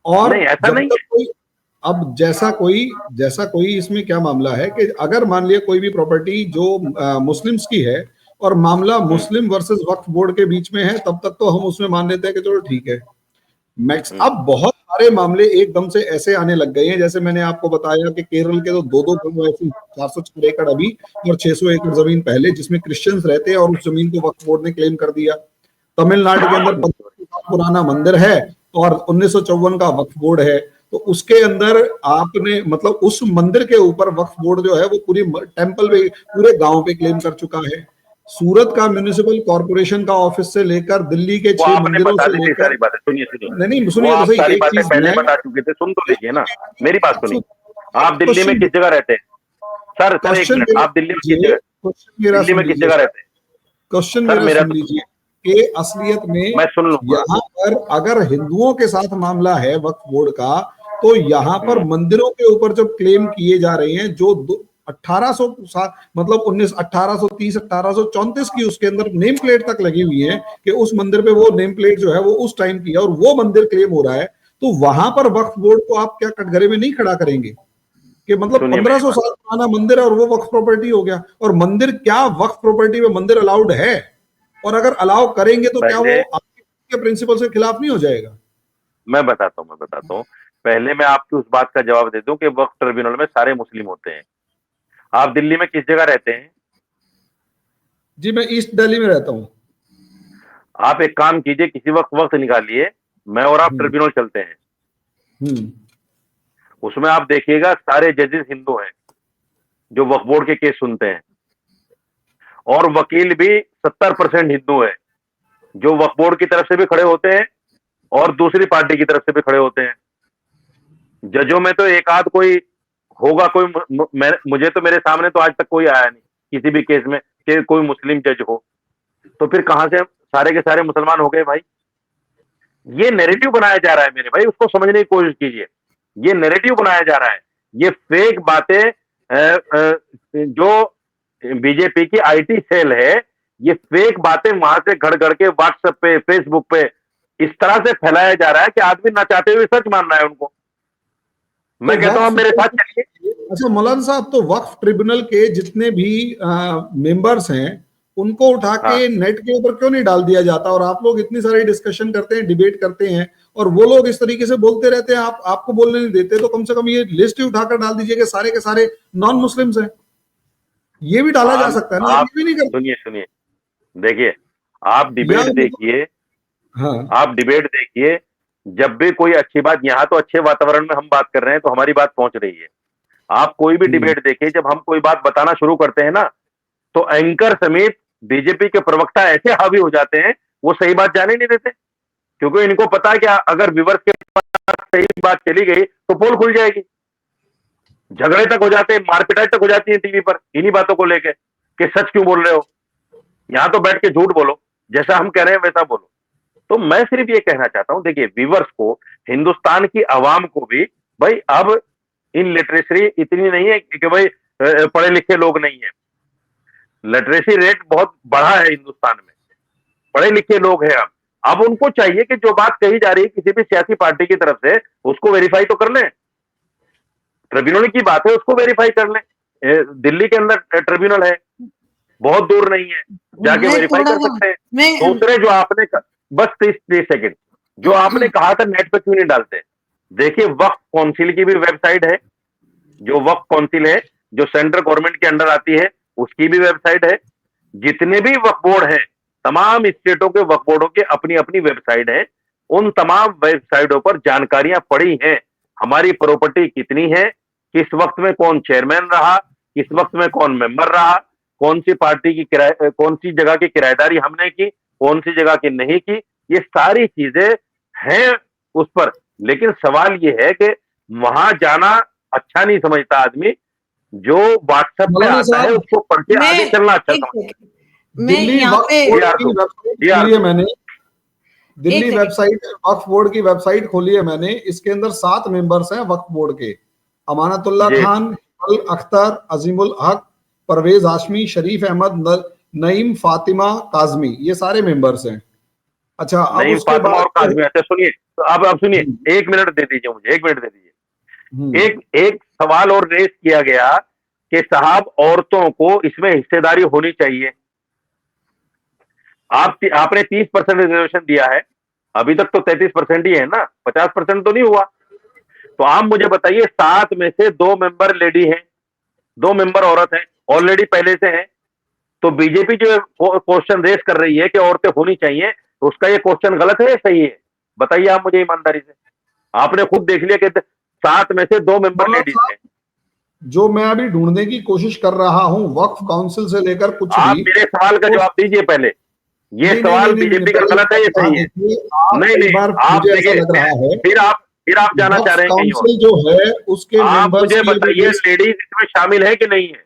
और नहीं, ऐसा जब नहीं तक कोई अब जैसा कोई इसमें क्या मामला है कि अगर मान लिया कोई भी प्रॉपर्टी जो मुस्लिम्स की है और मामला मुस्लिम वर्सेस वक्फ बोर्ड के बीच में है, तब तक तो हम उसमें मान लेते हैं कि चलो ठीक है। मैक्स अब बहुत सारे मामले एकदम से ऐसे आने लग गए हैं, जैसे मैंने आपको बताया कि केरल के तो दो ऐसी 404 एकड़ अभी और 600 एकड़ जमीन पहले जिसमें क्रिश्चियंस रहते हैं और उस जमीन को वक्फ बोर्ड ने क्लेम कर दिया। तमिलनाडु के अंदर 15 साल पुराना मंदिर है और 1954 का वक्फ बोर्ड है, तो उसके अंदर आपने मतलब उस मंदिर के ऊपर वक्फ बोर्ड जो है वो पूरी टेंपल पे पूरे गांव पे क्लेम कर चुका है। सूरत का म्युनिसिपल कॉर्पोरेशन का ऑफिस से लेकर दिल्ली के 6 मंदिरों से लेकर सारी बातें सुनिए सुनिए नहीं वो सुनिए तो आप सही, सारी एक बातें चीज पहले मैं बता चुके थे, सुन तो लीजिए ना मेरी बात सुनिए। आप दिल्ली में क्वेश्चन किस जगह रहते हैं? सर एक क्वेश्चन मिनट, आप दिल्ली में किस जगह क्वेश्चन मेरा दिल्ली सुन में किस लीजिए जगह रहते हैं? क्वेश्चन सर मेरा मेरा सुन लीजिए कि असलियत में मैं सुन लूंगा। यहाँ पर अगर हिंदुओं के साथ मामला है वक्फ बोर्ड का, तो यहाँ पर मंदिरों के ऊपर जब क्लेम किए जा रहे हैं जो 1800 मतलब 1830 1834 की उसके अंदर नेम प्लेट तक लगी हुई है कि उस मंदिर पे वो नेम प्लेट जो है वो उस टाइम की है और वो मंदिर क्लेम हो रहा है, तो वहां पर वक्फ बोर्ड को आप क्या कटघरे में नहीं खड़ा करेंगे कि मतलब 1500 साल पुराना मंदिर है और वो वक्फ प्रॉपर्टी हो गया? और मंदिर क्या वक्फ प्रॉपर्टी में मंदिर अलाउड है? और अगर अलाउ करेंगे तो क्या वो आपके प्रिंसिपल के खिलाफ नहीं हो जाएगा? मैं बताता हूँ। पहले मैं आपकी उस बात का जवाब दे दूं कि वक्फ ट्रिब्यूनल में सारे मुस्लिम होते हैं। आप दिल्ली में किस जगह रहते हैं? जी मैं ईस्ट दिल्ली में रहता हूँ। आप एक काम कीजिए, किसी वक्त निकालिए, मैं और आप ट्रिब्यूनल चलते हैं। उसमें आप देखिएगा सारे जजेस हिंदू हैं जो वक्फ बोर्ड के केस सुनते हैं, और वकील भी 70% हिंदू है जो वक्फ बोर्ड की तरफ से भी खड़े होते हैं और दूसरी पार्टी की तरफ से भी खड़े होते हैं। जजों में तो एक आध कोई होगा, मुझे तो मेरे सामने तो आज तक कोई आया नहीं किसी भी केस में कि कोई मुस्लिम जज हो। तो फिर कहां से सारे के सारे मुसलमान हो गए भाई? ये नैरेटिव बनाया जा रहा है मेरे भाई, उसको समझने की कोशिश कीजिए। ये नैरेटिव बनाया जा रहा है, ये फेक बातें जो बीजेपी की आईटी सेल है, ये फेक बातें वहां से घड़ के व्हाट्सएप पे फेसबुक पे इस तरह से फैलाया जा रहा है कि आदमी ना चाहते हुए सच मान रहा है उनको। मैं कहता हूं मेरे साथ चलिए। अच्छा मौलाना साहब, तो वक्फ ट्रिब्यूनल के जितने भी मेंबर्स हैं उनको उठा के नेट के ऊपर क्यों नहीं डाल दिया जाता? और आप लोग इतनी सारी डिस्कशन करते हैं, डिबेट करते हैं, और वो लोग इस तरीके से बोलते रहते हैं, आपको बोलने नहीं देते, तो कम से कम ये लिस्ट ही उठाकर डाल दीजिए कि सारे के सारे नॉन मुस्लिम्स हैं। ये भी डाला जा सकता है ना? आप भी नहीं करते। सुनिए देखिए, आप डिबेट देखिए, आप डिबेट देखिए, जब भी कोई अच्छी बात, यहाँ तो अच्छे वातावरण में हम बात कर रहे हैं तो हमारी बात पहुंच रही है। आप कोई भी डिबेट देखिए, जब हम कोई बात बताना शुरू करते हैं ना, तो एंकर समेत बीजेपी के प्रवक्ता ऐसे हावी हो जाते हैं, वो सही बात जाने नहीं देते, क्योंकि इनको पता है कि अगर व्यूअर्स के पास सही बात चली गई तो पोल खुल जाएगी। झगड़े तक हो जाते हैं, मारपिटाई तक हो जाती है टीवी पर इन्हीं बातों को लेकर कि सच क्यों बोल रहे हो, यहां तो बैठ के झूठ बोलो, जैसा हम कह रहे हैं वैसा बोलो। तो मैं सिर्फ ये कहना चाहता हूं, देखिए व्यूअर्स को, हिंदुस्तान की आवाम को भी, भाई अब इन लिटरेसी इतनी नहीं है कि भाई पढ़े लिखे लोग नहीं है। लिटरेसी रेट बहुत बढ़ा है हिंदुस्तान में, पढ़े लिखे लोग हैं। अब उनको चाहिए कि जो बात कही जा रही है किसी भी सियासी पार्टी की तरफ से, उसको वेरीफाई तो कर लें। ट्रिब्यूनल की बात है, उसको वेरीफाई कर लें। दिल्ली के अंदर ट्रिब्यूनल है, बहुत दूर नहीं है, जाके मैं वेरीफाई थोड़ा कर सा सकते हैं। मैं दूसरे जो आपने बस 30 सेकंड, जो आपने कहा था नेट पे क्यों नहीं डालते? देखिए, वक्फ काउंसिल की भी वेबसाइट है, जो वक्फ काउंसिल है, जो सेंट्रल गवर्नमेंट के अंडर आती है, उसकी भी वेबसाइट है। जितने भी वक्फ बोर्ड हैं, तमाम स्टेटों के वक्फ बोर्डों के अपनी अपनी वेबसाइट है। उन तमाम वेबसाइटों पर जानकारियां पड़ी हैं, हमारी प्रॉपर्टी कितनी है, किस वक्त में कौन चेयरमैन रहा, किस वक्त में कौन मेंबर रहा, कौन सी पार्टी की कौन सी जगह की किराएदारी हमने की, कौन सी जगह की नहीं की, ये सारी चीजें हैं उस पर। लेकिन सवाल ये है कि वहां जाना अच्छा नहीं समझता आदमी, जो व्हाट्सएप पे मौलाना आता है साहब, उसको पढ़ के मैं आगे चलना अच्छा एक समझता सेकंड, मैं दिल्ली यहाँ वक्फ पे बोर्ड है। की वेबसाइट ये खोली है मैंने, एक दिल्ली सेकंड, वेबसाइट वक्फ बोर्ड की वेबसाइट खोली है मैंने। इसके अंदर 7 मेंबर्स हैं वक्फ बोर्ड के। अमानतुल्लाह जी खान, हिमाल अख्तर, अजीमुल हक, परवेज हाशमी, शरीफ अहमद, नईम फातिमा काजमी, ये सारे मेंबर्स हैं। अच्छा, अब नईम उसके फातिमा बाद और काजमी। अच्छा सुनिए, तो अब सुनिए, हम्म, 1 मिनट दे दीजिए मुझे, 1 मिनट दे दीजिए। हम्म, एक एक सवाल और रेस किया गया कि साहब औरतों को इसमें हिस्सेदारी होनी चाहिए। आपने 30% रिजर्वेशन दिया है, अभी तक तो 33% ही है ना, 50% तो नहीं हुआ। तो आप मुझे बताइए, 7 में से 2 मेंबर लेडी हैं, 2 मेंबर औरत हैं, ऑलरेडी पहले से हैं। तो बीजेपी जो क्वेश्चन रेस कर रही है कि औरतें होनी चाहिए, तो उसका ये क्वेश्चन गलत है या सही है? बताइए आप मुझे ईमानदारी से। आपने खुद देख लिया कि 7 में से 2 मेंबर मौलाना लेडीज साहब, हैं। जो मैं अभी ढूंढने की कोशिश कर रहा हूं वक्फ काउंसिल से लेकर कुछ आप भी, मेरे सवाल का तो जवाब दीजिए पहले। ये नहीं नहीं सवाल नहीं नहीं नहीं, बीजेपी का पहले एक गलत है बार या बात सही है? देखिए, आप नहीं कई नहीं, बार आप मुझे ऐसा देखिए, लग रहा है, फिर आप जाना चाह वक्फ रहे हैं कहीं और। काउंसिल जो है उसके आप मेंबर्स मुझे की अभी बताइए, लिस्ट, लेडीज इसमें शामिल है कि नहीं है?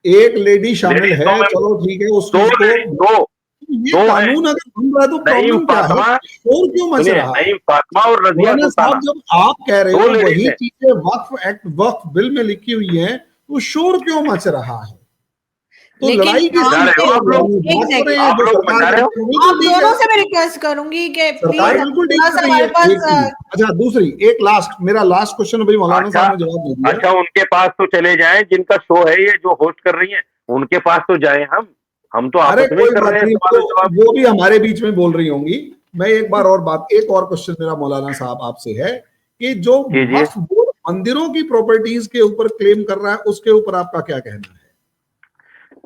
एक लेडी शामिल लेडीज है, चलो ठीक है, उस दो चीज को। लेडीज, दो ये दो है। कानून अगर बन रहा है तो नईम प्रॉब्लम क्या है? फातिमा, शोर क्यों मच सुनिए, रहा है? नईम फातिमा और रजिया मौलाना सुल्ताना, साहब, जब आप कह रहे 2 हो लेडीज वही हैं। चीजें वक्फ एक्ट, वक्फ बिल में लिखी हुई हैं, तो शोर क्यों मच रहा है? तो लेकिन लड़ाई किस मचा यहाँ चीज रहे पे की हो लड़ आप रहे लोग, हैं? एक बात कर रहे सेकंड, हैं आप जो लोग सरकार मचा रहे हो। करती है बिल्कुल आप ठीक दोनों है, से मैं रिक्वेस्ट करूंगी कि सरकार प्लीज बिल्कुल ठीक थोड़ा कर सा रही है। हमारे एक पास चीज, अच्छा दूसरी, एक लास्ट, मेरा लास्ट क्वेश्चन अभी मौलाना अच्छा, साहब ने जवाब दे दिया। अच्छा, उनके पास तो चले जाएं जिनका शो है, ये जो होस्ट कर रही हैं, उनके पास तो जाएं। हम तो अरे आपस में ही कोई कर बात रहे हैं नहीं, सवाल जवाब। वो भी हमारे बीच में बोल रही होंगी। मैं एक बार और बात, एक और क्वेश्चन मेरा मौलाना साहब आपसे है कि जो कीजिए। वक्फ बोर्ड मंदिरों की प्रॉपर्टीज के ऊपर क्लेम कर रहा है, उसके ऊपर आपका क्या कहना है?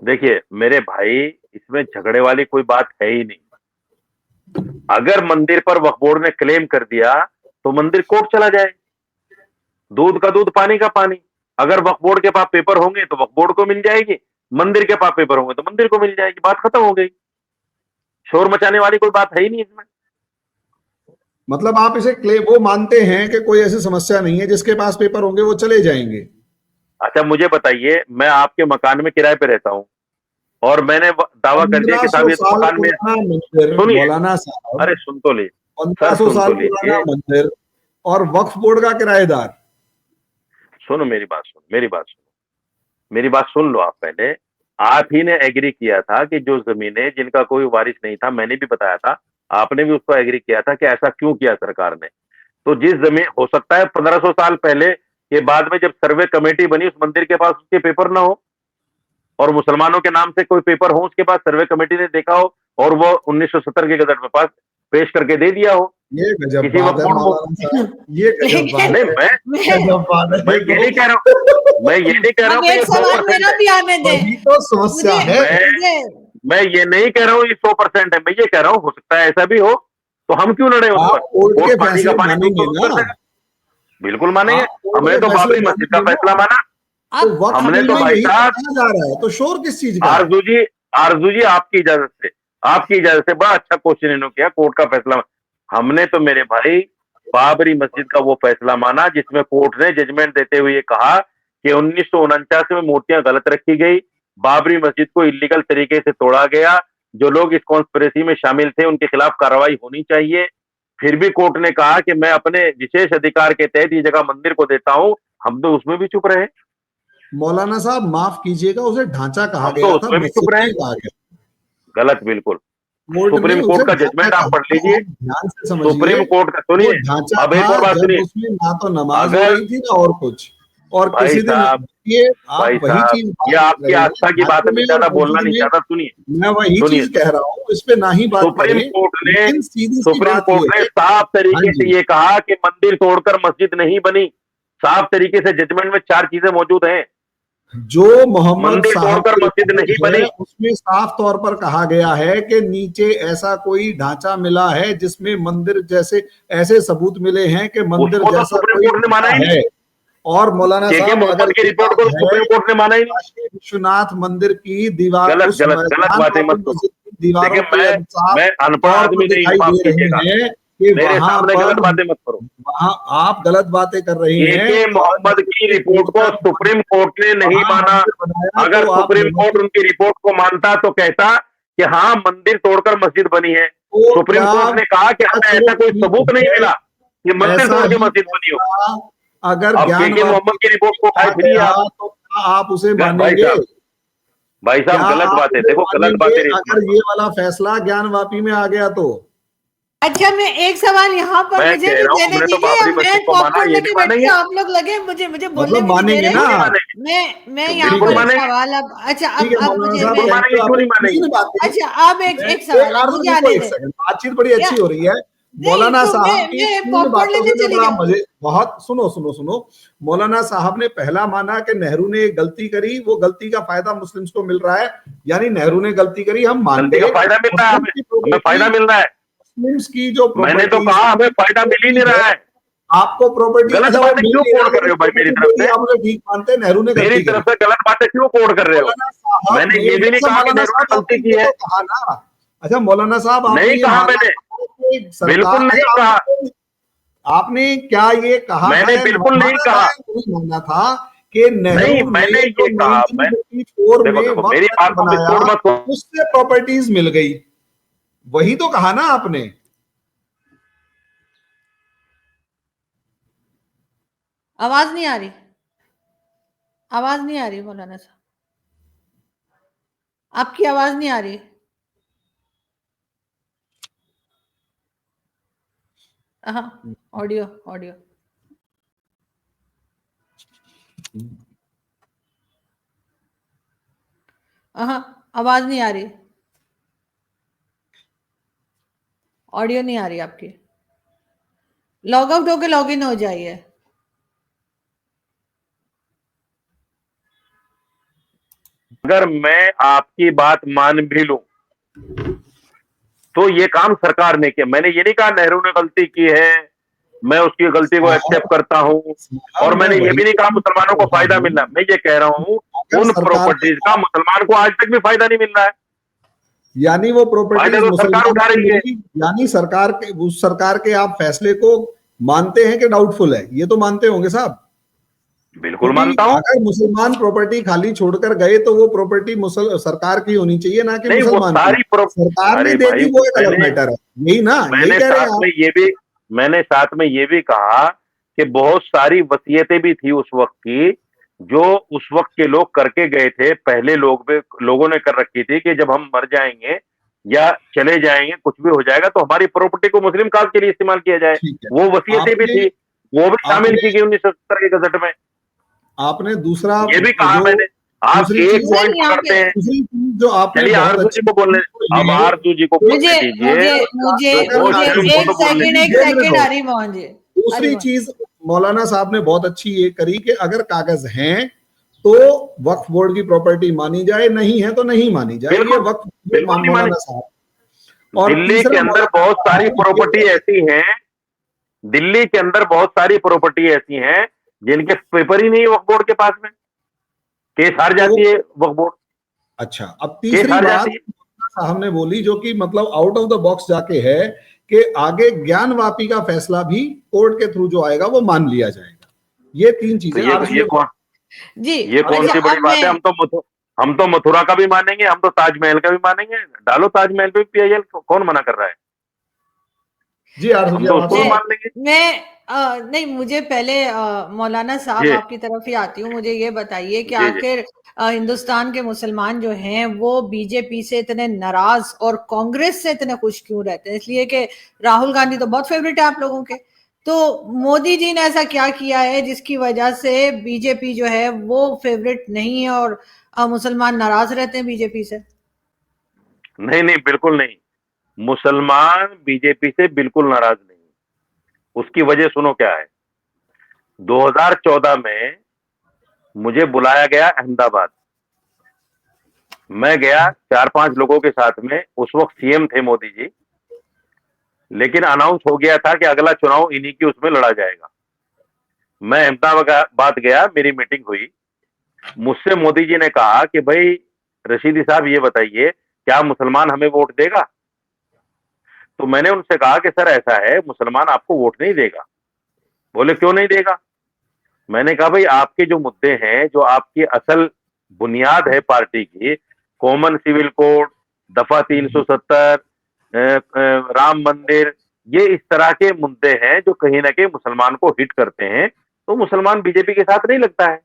देखिए मेरे भाई, इसमें झगड़े वाली कोई बात है ही नहीं। अगर मंदिर पर वक्फ बोर्ड ने क्लेम कर दिया तो मंदिर कोर्ट चला जाए, दूध का दूध पानी का पानी। अगर वक्फ बोर्ड के पास पेपर होंगे तो वक्फ बोर्ड को मिल जाएगी, मंदिर के पास पेपर होंगे तो मंदिर को मिल जाएगी, बात खत्म हो गई। शोर मचाने वाली कोई बात है ही नहीं इसमें। मतलब आप इसे क्लेम, वो मानते हैं कि कोई ऐसी समस्या नहीं है, जिसके पास पेपर होंगे वो चले जाएंगे। अच्छा मुझे बताइए, मैं आपके मकान में किराए पे रहता हूँ और मैंने दावा कर दिया कि 1500 साहब ये तो साल मकान में। पुराना मंदिर सुनिए, मौलाना साहब, अरे सुन तो ली, सर 1500 सुन तो साल पुराना लीजिए, मंदिर और वक्फ बोर्ड का किराएदार। सुनो मेरी बात, सुनो मेरी बात सुन लो आप पहले। आप ही ने एग्री किया था कि जो जमीनें जिनका कोई वारिस नहीं था, मैंने भी बताया था, आपने भी उस पर एग्री किया था कि ऐसा क्यों किया सरकार ने। तो जिस जमीन, हो सकता है 1500 साल पहले के बाद में जब सर्वे कमेटी बनी उस मंदिर के पास उसके पेपर ना हो, और मुसलमानों के नाम से कोई पेपर हो उसके पास, सर्वे कमेटी ने देखा हो और वो 1970 के गजट में पास पेश करके दे दिया हो ये गजब किसी बात वक्त है बोर्ड को। मौलाना साहब, ये गजब लेकिन बात नहीं, है, मैं गजब बात है मैं ये ये नहीं कह तो। रहा हूं, मैं ये नहीं कह रहा अब हूं कि एक ये सवाल 100% मेरा है। भी आने दें। वही तो समस्या मुझे है। मुझे मैं ये नहीं कह रहा हूं ये 100% है, मैं ये कह रहा हूं हो सकता है ऐसा भी हो, तो हम क्यों लड़े उस पर? आप कोर्ट कोर्ट के पानी का फैसले पानी दूध मानेंगे को दूध कर ना? देगा। बिल्कुल मानेंगे। आप कोर्ट हमने के तो फैसले बाबरी मस्जिद का मानेंगे फैसला ना? माना। तो अब वक्फ हमने बिल तो में भाई यही तो साहब, कहा जा रहा है, तो शोर किस चीज का है? आरजू जी, आरजू जी आपकी इजाजत से बड़ा अच्छा क्वेश्चन इन्होंने किया, कोर्ट का फैसला। हमने तो मेरे भाई बाबरी मस्जिद का वो फैसला माना जिसमें कोर्ट ने जजमेंट देते हुए कहा कि 1949 में मूर्तियां गलत रखी गई, बाबरी मस्जिद को इलीगल तरीके से तोड़ा गया, जो लोग इस कॉन्स्पिरेसी में शामिल थे उनके खिलाफ कार्रवाई होनी चाहिए। फिर भी कोर्ट ने कहा कि मैं अपने विशेष अधिकार के तहत ये जगह मंदिर को देता हूं। हम तो उसमें भी चुप रहे, मौलाना साहब माफ कीजिएगा, उसे ढांचा कहा हम तो गया था, उसमें भी चुप मस्जिद रहे। नहीं कहा गया। गलत, बिल्कुल। कोर्ट ने सुप्रीम उसे कोर्ट का ढांचा जजमेंट आप कहा, पढ़ लीजिए। आप ध्यान से सुप्रीम समझिए। कोर्ट का वो सुनिए, ढांचा अब एक था और बात जब सुनिए। उसमें ना तो नमाज हो अगर रही थी ना और कुछ, और भाई किसी दिन साहब, ये आप भाई वही साहब, चीज ये बात कर आपकी रहे हैं आस्था की बात ढांचे है, मैं में और ज्यादा बोलना मस्जिद नहीं में। चाहता। सुनिए मैं वही सुनिए, चीज कह रहा हूँ, इस पे ना ही बात सुप्रीम करें, कोर्ट ने लेकिन सीधी सी सुप्रीम बात कोर्ट ये ने है। साफ हाँ तरीके जी, से ये कहा कि मंदिर तोड़कर मस्जिद नहीं बनी। साफ तरीके से जजमेंट में 4 चीजें मौजूद हैं। जो मोहम्मद मंदिर साहब तोड़कर की मस्जिद नहीं रिपोर्ट बनी। है उसमें साफ तौर पर कहा गया है कि नीचे ऐसा कोई ढांचा मिला है जिसमें मंदिर जैसे, ऐसे सबूत मिले हैं कि मंदिर उसको तो जैसा सुप्रीम कोई कोर्ट ने माना ढांचा ही नहीं। है। और मौलाना के साहब अगर मोहम्मद की ये रिपोर्ट को बात तो है, सुप्रीम कोर्ट ने माना ही नहीं। काशी विश्वनाथ मंदिर की दीवार गलत उस गलत गलत बातें ज्ञानवापी मत करो। मस्जिद की दीवारों देखिए, पे अब साफ मैं अनपढ़ तौर पर आदमी नहीं हूं, दिखाई माफ दे कीजिएगा। रहे हैं कि मेरे वहां सामने गलत पर, बातें मत करो। वहां आप गलत बातें कर रहे हैं। के और मोहम्मद की मस्जिद रिपोर्ट को तोड़कर सुप्रीम कोर्ट ने नहीं वहां माना। मंदिर बनाया, अगर तो आप सुप्रीम कोर्ट मोहम्मद उनकी रिपोर्ट को मानता तो कहता कि हाँ, मंदिर तोड़कर मस्जिद बनी है। को सुप्रीम क्या, कोर्ट ने कहा कि हमें चलो ऐसा कोई ठीक सबूत नहीं है, मिला कि मंदिर ऐसा तोड़ के ही मस्जिद बनी हो। फैसला अगर अब के ज्ञानवापी मोहम्मद की रिपोर्ट को खाए आते फिरिए आप। रहा तो क्या आप उसे भाई मानेंगे? साहब, भाई क्या साहब, गलत आप बात है। उसे देखो, गलत मानेंगे बातें रेस मत अगर करो। ये वाला फैसला ज्ञानवापी में आ गया तो? अच्छा, मैं एक सवाल यहाँ पर मैं मुझे कह भी रहा हूँ, देने हमने तो दीजिए। बाबरी अब मैं मस्जिद को माना, पॉपकॉर्न ये लेके भी बैठी मानेंगे। हूँ, आप लोग लगे मुझे बोलने मतलब भी नहीं दे मानेंगे रहे। ना? क्यों नहीं मानेंगे? मैं तो यहाँ बिल्कुल पर एक मानेंगे। सवाल, अब अच्छा, ठीक है अब मौलाना मुझे साहब, बिल्कुल मैं, थैंक मानेंगे, यू, क्यों आपने नहीं मानेंगे? तीन बातें। अच्छा, अब एक सवाल यार अब मुझे रुको आने एक दे। सेकंड, बातचीत बड़ी क्या? अच्छी हो रही है। नहीं मौलाना तो साहब की मैं तीन पॉपकॉर्न बातों लेने से मैं चली बड़ा जाऊँ। मजे, बहुत सुनो सुनो सुनो। मौलाना साहब ने पहला माना कि नेहरू ने एक गलती करी, वो गलती का फायदा मुस्लिम्स को मिल रहा है, यानी नेहरू ने गलती करी, हम मान गलती का गए। फायदा मिल रहा है मुस्लिम हमें। की हमें फायदा प्रॉपर्टी, मिल रहा है। मुस्लिम्स की जो मैंने तो प्रॉपर्टीज कहा हमें फायदा मिल ही नहीं है, रहा है। आपको प्रॉपर्टी, गलत अच्छा वो बातें मिल क्यों नहीं रहा कोड कर रहे लेकिन हो भाई मेरी प्रॉपर्टी तरफ मिली, से? आप उसे ठीक मानते हैं नेहरू ने मेरी गलती करी। तरफ से गलत बातें क्यों कोड कर रहे हो? मौलाना साहब मैंने ने, ये भी नहीं अच्छा कहा कि मौलाना नेहरू साहब ने आपने गलती की ये है। तो कहा ना, अच्छा मौलाना साहब आपने नहीं ये कहा माना मैंने, कि सरकार, बिल्कुल नहीं अच्छा कहा। आपने क्या ये कहा मैंने है, बिल्कुल नहीं माना था कहा। या नहीं माना था कि नहीं, नेहरू ने मैंने जो ये कहा, मैं 1954 देखो में देखो वक्फ मेरी बात एक्ट को बनाया, विस्फोट मत करो। उससे प्रॉपर्टीज मिल गई, वही तो कहा ना आपने? आवाज नहीं आ रही, आवाज नहीं आ रही मौलाना साहब, आपकी आवाज नहीं आ रही। हाँ, ऑडियो ऑडियो। हाँ, आवाज नहीं आ रही, ऑडियो नहीं आ रही आपकी। लॉग आउट होके लॉग इन हो जाइए। अगर मैं आपकी बात मान भी लूं तो ये काम सरकार ने किया। मैंने ये नहीं कहा नेहरू ने गलती की है, मैं उसकी गलती को एक्सेप्ट करता हूं। और साहब मैं मैंने ये वही भी नहीं कहा तो मुसलमानों को कह फायदा रहा मिल रहा। हूं, मैं ये कह रहा हूं अगर उन सरकार के प्रॉपर्टीज का मुसलमान को आज तक भी फायदा नहीं मिल रहा है। यानी वो फायदा प्रॉपर्टीज तो सरकार मुसलमानों उठा को रही है। मिली, यानी सरकार के, उस सरकार के आप फैसले को मानते हैं कि डाउटफुल है? ये तो मानते होंगे साहब, बिल्कुल क्योंकि मानता हूं। अगर मुसलमान प्रॉपर्टी खाली छोड़कर गए तो वो प्रॉपर्टी सरकार की होनी चाहिए, ना कि नहीं, वो मुसलमान की। सारी सरकार ने अरे दे भाई, दी वो एक अलग मैंने मैटर है, यही ना, यही मैंने कह रहे हैं साथ आप? में ये भी मैंने साथ में ये भी कहा कि बहुत सारी वसीयतें भी थी उस वक्त की, जो उस वक्त के लोग करके गए थे। पहले लोगों ने कर रखी थी कि जब हम मर जाएंगे या चले जाएंगे, कुछ भी हो जाएगा, तो हमारी प्रॉपर्टी को मुस्लिम काज के लिए इस्तेमाल किया जाए। ठीक है, वो वसीयतें भी आपने थी, वो भी शामिल आपने की गई 1970 के गजट में। आपने दूसरा ये भी कहा जो, मैंने। आप दूसरी एक चीज, पॉइंट नहीं, यहाँ पकड़ते पे हैं। दूसरी चीज जो आपने चलिए बहुत आरजू जी अच्छी को बोलने, की, वो अब ये आरजू जी को मुझे बोलने दीजिए। मुझे मुझे अगर वो मुझे शर्म को एक तो बोलने सेकंड, एक दीजिए। सेकंड, हरी मोहन जी, हरी दूसरी मोहन। चीज मौलाना साहब ने बहुत अच्छी ये करी कि अगर कागज हैं तो वक्फ बोर्ड की प्रॉपर्टी मानी जाए, नहीं है तो नहीं मानी जाए, ये बिल्कुल, वक्फ बिल्कुल नहीं माने। मौलाना साहब। और दिल्ली के तीसरा अंदर मौलाना बहुत सारी साहब प्रॉपर्टी ऐसी हैं, दिल्ली के अंदर बहुत सारी प्रॉपर्टी ऐसी हैं जिनके पेपर ही नहीं है वक्फ बोर्ड के पास में। केस हार तो, जाती है वक्फ बोर्ड, अच्छा अब केस तीसरी हार बात जाती है। मौलाना साहब ने बोली जो कि मतलब आउट ऑफ द बॉक्स जाके है, कि आगे ज्ञानवापी का फैसला भी कोर्ट के थ्रू जो आएगा वो मान लिया जाएगा। ये तीन तो चीजें ये कौन जी। ये कौन अच्छा, सी बड़ी अब बात मैं, है? हम तो मथुरा का भी मानेंगे, हम तो ताजमहल का भी मानेंगे। डालो ताजमहल पे पीआईएल, कौन मना कर रहा है? जी आरजू हम जी तो आप उसको भी मैं मान लेंगे। नहीं, मुझे पहले मौलाना साहब जी आपकी तरफ ही आती हूँ। मुझे ये बताइए कि जी जी। आखिर हिंदुस्तान के मुसलमान जो हैं वो बीजेपी से इतने नाराज और कांग्रेस से इतने खुश क्यों रहते हैं? इसलिए कि राहुल गांधी तो बहुत फेवरेट है आप लोगों के। तो मोदी जी ने ऐसा क्या किया है जिसकी वजह से बीजेपी जो है वो फेवरेट नहीं है और मुसलमान नाराज रहते हैं बीजेपी से? नहीं नहीं, बिल्कुल नहीं। मुसलमान बीजेपी से बिल्कुल नाराज नहीं। उसकी वजह सुनो क्या है। 2014 में मुझे बुलाया गया अहमदाबाद। मैं गया 4-5 लोगों के साथ में। उस वक्त सीएम थे मोदी जी, लेकिन अनाउंस हो गया था कि अगला चुनाव इन्हीं की उसमें लड़ा जाएगा। मैं अहमदाबाद गया, मेरी मीटिंग हुई। मुझसे मोदी जी ने कहा कि भाई रशीदी साहब ये बताइए, क्या मुसलमान हमें वोट देगा? तो मैंने उनसे कहा कि सर ऐसा है, मुसलमान आपको वोट नहीं देगा। बोले क्यों नहीं देगा? मैंने कहा भाई आपके जो मुद्दे हैं, जो आपकी असल बुनियाद है पार्टी की, कॉमन सिविल कोड, दफा 370, राम मंदिर, ये इस तरह के मुद्दे हैं जो कहीं ना कहीं मुसलमान को हिट करते हैं। तो मुसलमान बीजेपी के साथ नहीं लगता है।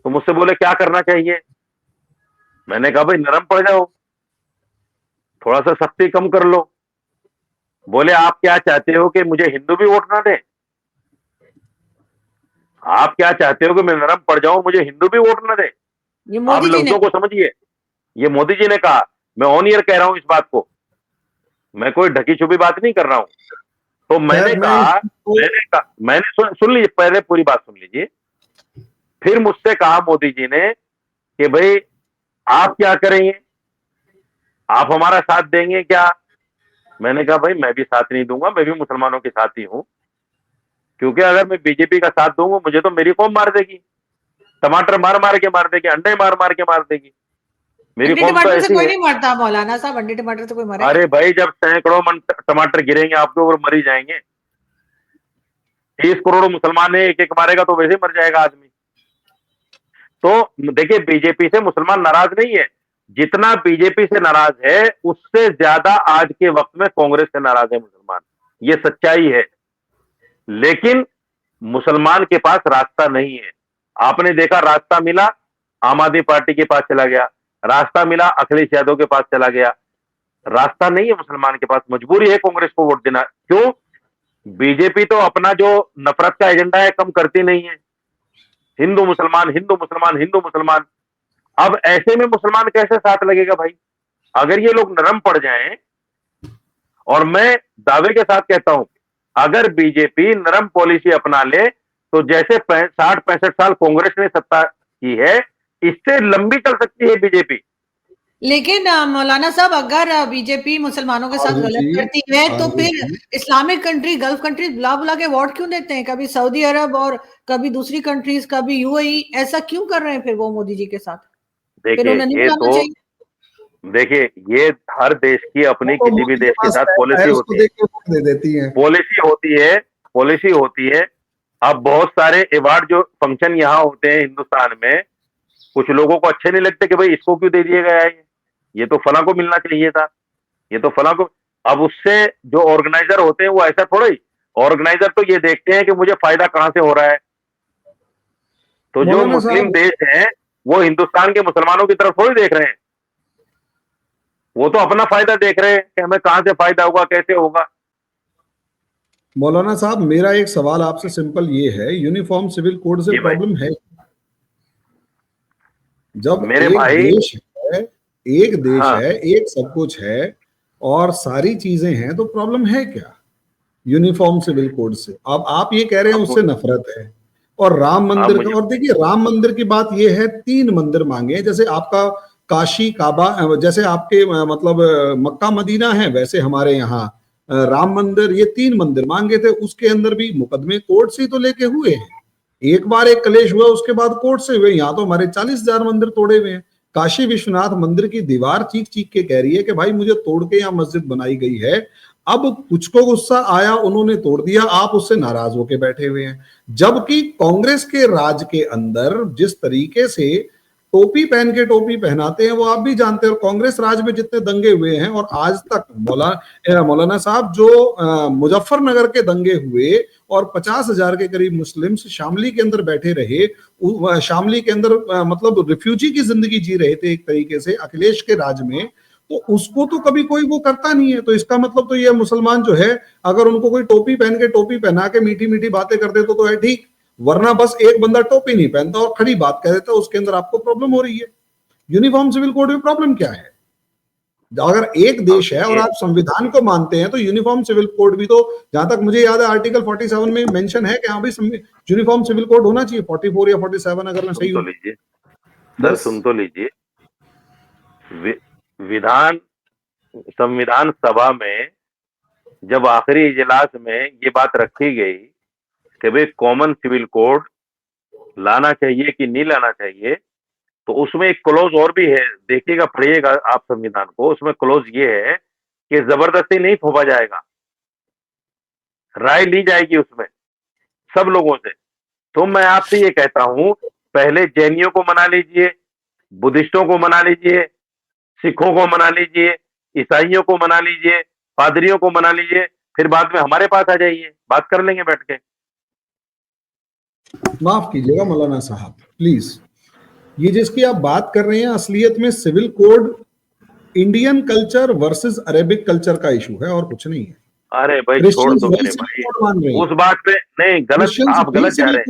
तो मुझसे बोले क्या करना चाहिए? मैंने कहा भाई नरम पड़ जाओ, थोड़ा सा सख्ती कम कर लो। बोले आप क्या चाहते हो कि मुझे हिंदू भी वोट ना दे? आप क्या चाहते हो कि मैं नरम पड़ जाऊं, मुझे हिंदू भी वोट ना दे? ये आप मोदी जी ने लफ्जों को समझिए। ये मोदी जी ने कहा, मैं ऑन ईयर कह रहा हूं इस बात को, मैं कोई ढकी छुपी बात नहीं कर रहा हूं। तो खैर मैं इसको मैंने सुन लीजिए, पहले पूरी बात सुन लीजिए। फिर मुझसे कहा मोदी जी ने कि भाई आप क्या करेंगे, आप हमारा साथ देंगे क्या? मैंने कहा भाई मैं भी साथ नहीं दूंगा, मैं भी मुसलमानों के साथ ही हूं। क्योंकि अगर मैं बीजेपी का साथ दूंगा, मुझे तो मेरी कौम मार देगी, टमाटर मार मार के मार देगी, अंडे मार मार के मार देगी। मेरी अंडे कौम तो टमाटर से ऐसी कोई है। नहीं मरता मौलाना साहब, अंडे टमाटर से कोई मरेगा? अरे भाई जब सैकड़ों मन टमाटर गिरेंगे आपके ऊपर, मर ही जाएंगे। 30 करोड़ मुसलमान है, एक एक मारेगा तो वैसे ही मर जाएगा आदमी। तो देखिए, बीजेपी से मुसलमान नाराज नहीं है। जितना बीजेपी से नाराज है, उससे ज्यादा आज के वक्त में कांग्रेस से नाराज है मुसलमान। ये सच्चाई है। लेकिन मुसलमान के पास रास्ता नहीं है। आपने देखा, रास्ता मिला आम आदमी पार्टी के पास चला गया, रास्ता मिला अखिलेश यादव के पास चला गया। रास्ता नहीं है मुसलमान के पास, मजबूरी है कांग्रेस को वोट देना। क्यों? बीजेपी तो अपना जो नफरत का एजेंडा है कम करती नहीं है। हिंदू मुसलमान, हिंदू मुसलमान, हिंदू मुसलमान। अब ऐसे में मुसलमान कैसे साथ लगेगा भाई? अगर ये लोग नरम पड़ जाएं, और मैं दावे के साथ कहता हूं, अगर बीजेपी नरम पॉलिसी अपना ले, तो जैसे 60-65 साल कांग्रेस ने सत्ता की है, इससे लंबी चल सकती है बीजेपी। लेकिन मौलाना साहब, अगर बीजेपी मुसलमानों के साथ आरजू गलत जी करती है तो आरजू फिर जी इस्लामिक कंट्री, गल्फ कंट्रीज बुला बुला के वोट क्यों देते हैं? कभी सऊदी अरब और कभी दूसरी कंट्रीज, कभी यूएई, ऐसा क्यों कर रहे हैं फिर वो मोदी जी के साथ? फिर देखिए उन्हें नहीं ये बुलाना तो चाहिए? देखिए, ये हर देश की वो अपनी, तो किसी भी मोदी के देश के पास साथ पैसा पॉलिसी है, उसको होती है। देख के वोट दे देती है। पॉलिसी होती है, पॉलिसी होती है। अब बहुत सारे अवार्ड जो फंक्शन यहाँ होते हैं हिंदुस्तान में, कुछ लोगों को अच्छे नहीं लगते कि भाई इसको क्यों दे दिया गया है, ये तो फला को मिलना चाहिए था, ये तो फला को। अब उससे जो ऑर्गेनाइजर होते हैं वो ऐसा थोड़ा ही, ऑर्गेनाइजर तो ये देखते हैं कि मुझे फायदा कहां से हो रहा है। तो जो मौलाना मुस्लिम साहब देश हैं, वो हिंदुस्तान के मुसलमानों की तरफ थोड़ी देख रहे हैं। वो तो अपना फायदा देख रहे हैं कि हमें कहां से फायदा होगा, कैसे होगा। मौलाना साहब मेरा एक सवाल आपसे सिंपल ये है, यूनिफॉर्म सिविल कोड से जी भाई। प्रॉब्लम है? जब मेरे एक भाई। देश है, एक देश हाँ। है, एक सब कुछ है और सारी चीजें हैं, तो प्रॉब्लम है क्या यूनिफॉर्म सिविल कोड से? अब आप ये कह रहे हैं अब उससे नफरत है। और राम हाँ मंदिर का, मुझे। और देखिए राम मंदिर की बात ये है, 3 मंदिर मांगे हैं। जैसे आपका काशी काबा, जैसे आपके मतलब मक्का मदीना है, वैसे हमारे यहाँ राम मंदिर, ये 3 मंदिर मांगे थे। उसके अंदर भी मुकदमे कोर्ट से ही तो लेके हुए हैं। एक बार एक कलेश हुआ, उसके बाद कोर्ट से हुए। यहाँ तो हमारे 40,000 मंदिर तोड़े हुए हैं। काशी विश्वनाथ मंदिर की दीवार चीख चीख के कह रही है कि भाई मुझे तोड़ के यहाँ मस्जिद बनाई गई है। अब कुछ को गुस्सा आया, उन्होंने तोड़ दिया, आप उससे नाराज होके बैठे हुए हैं। जबकि कांग्रेस के राज के अंदर जिस तरीके से टोपी पहन के टोपी पहनाते हैं, वो आप भी जानते हैं। और कांग्रेस राज में जितने दंगे हुए हैं, और आज तक मौलाना साहब जो मुजफ्फरनगर के दंगे हुए और 50,000 के करीब मुस्लिम्स शामली के अंदर बैठे रहे, शामली के अंदर मतलब रिफ्यूजी की जिंदगी जी रहे थे एक तरीके से अखिलेश के राज में, तो उसको तो कभी कोई वो करता नहीं है। तो इसका मतलब तो ये मुसलमान जो है, अगर उनको कोई टोपी पहन के टोपी पहना के मीठी मीठी बातें कर दे तो है ठीक, वरना बस एक बंदा टोपी नहीं पहनता और खड़ी बात कह देता, उसके अंदर आपको प्रॉब्लम हो रही है। यूनिफॉर्म सिविल कोड में प्रॉब्लम क्या है? अगर एक देश है और आप संविधान को मानते हैं तो यूनिफॉर्म सिविल कोड भी, तो जहां तक मुझे याद है आर्टिकल 47 में मेंशन है कि हाँ भाई यूनिफॉर्म सिविल कोड होना चाहिए। 44 या 47 अगर मैं सही हूं। लीजिए सर, सुन तो लीजिए। संविधान सभा में जब आखिरी इजलास में ये बात रखी गई कि भाई कॉमन सिविल कोड लाना चाहिए कि नहीं लाना चाहिए, तो उसमें एक क्लोज और भी है, देखिएगा, पढ़िएगा आप संविधान को। उसमें क्लोज ये है कि जबरदस्ती नहीं थोपा जाएगा, राय ली जाएगी उसमें सब लोगों से। तो मैं आपसे ये कहता हूं, पहले जैनियों को मना लीजिए, बुद्धिस्टों को मना लीजिए, सिखों को मना लीजिए, ईसाइयों को मना लीजिए, पादरियों को मना लीजिए, फिर बाद में हमारे पास आ जाइए, बात कर लेंगे बैठ के। माफ कीजिएगा मौलाना साहब प्लीज, ये जिसकी आप बात कर रहे हैं असलियत में civil code Indian culture versus Arabic culture का इशू है और कुछ नहीं है। अरे भाई छोड़ दो मेरे भाई, उस बात पे नहीं, गलत, आप गलत जा रहे हैं,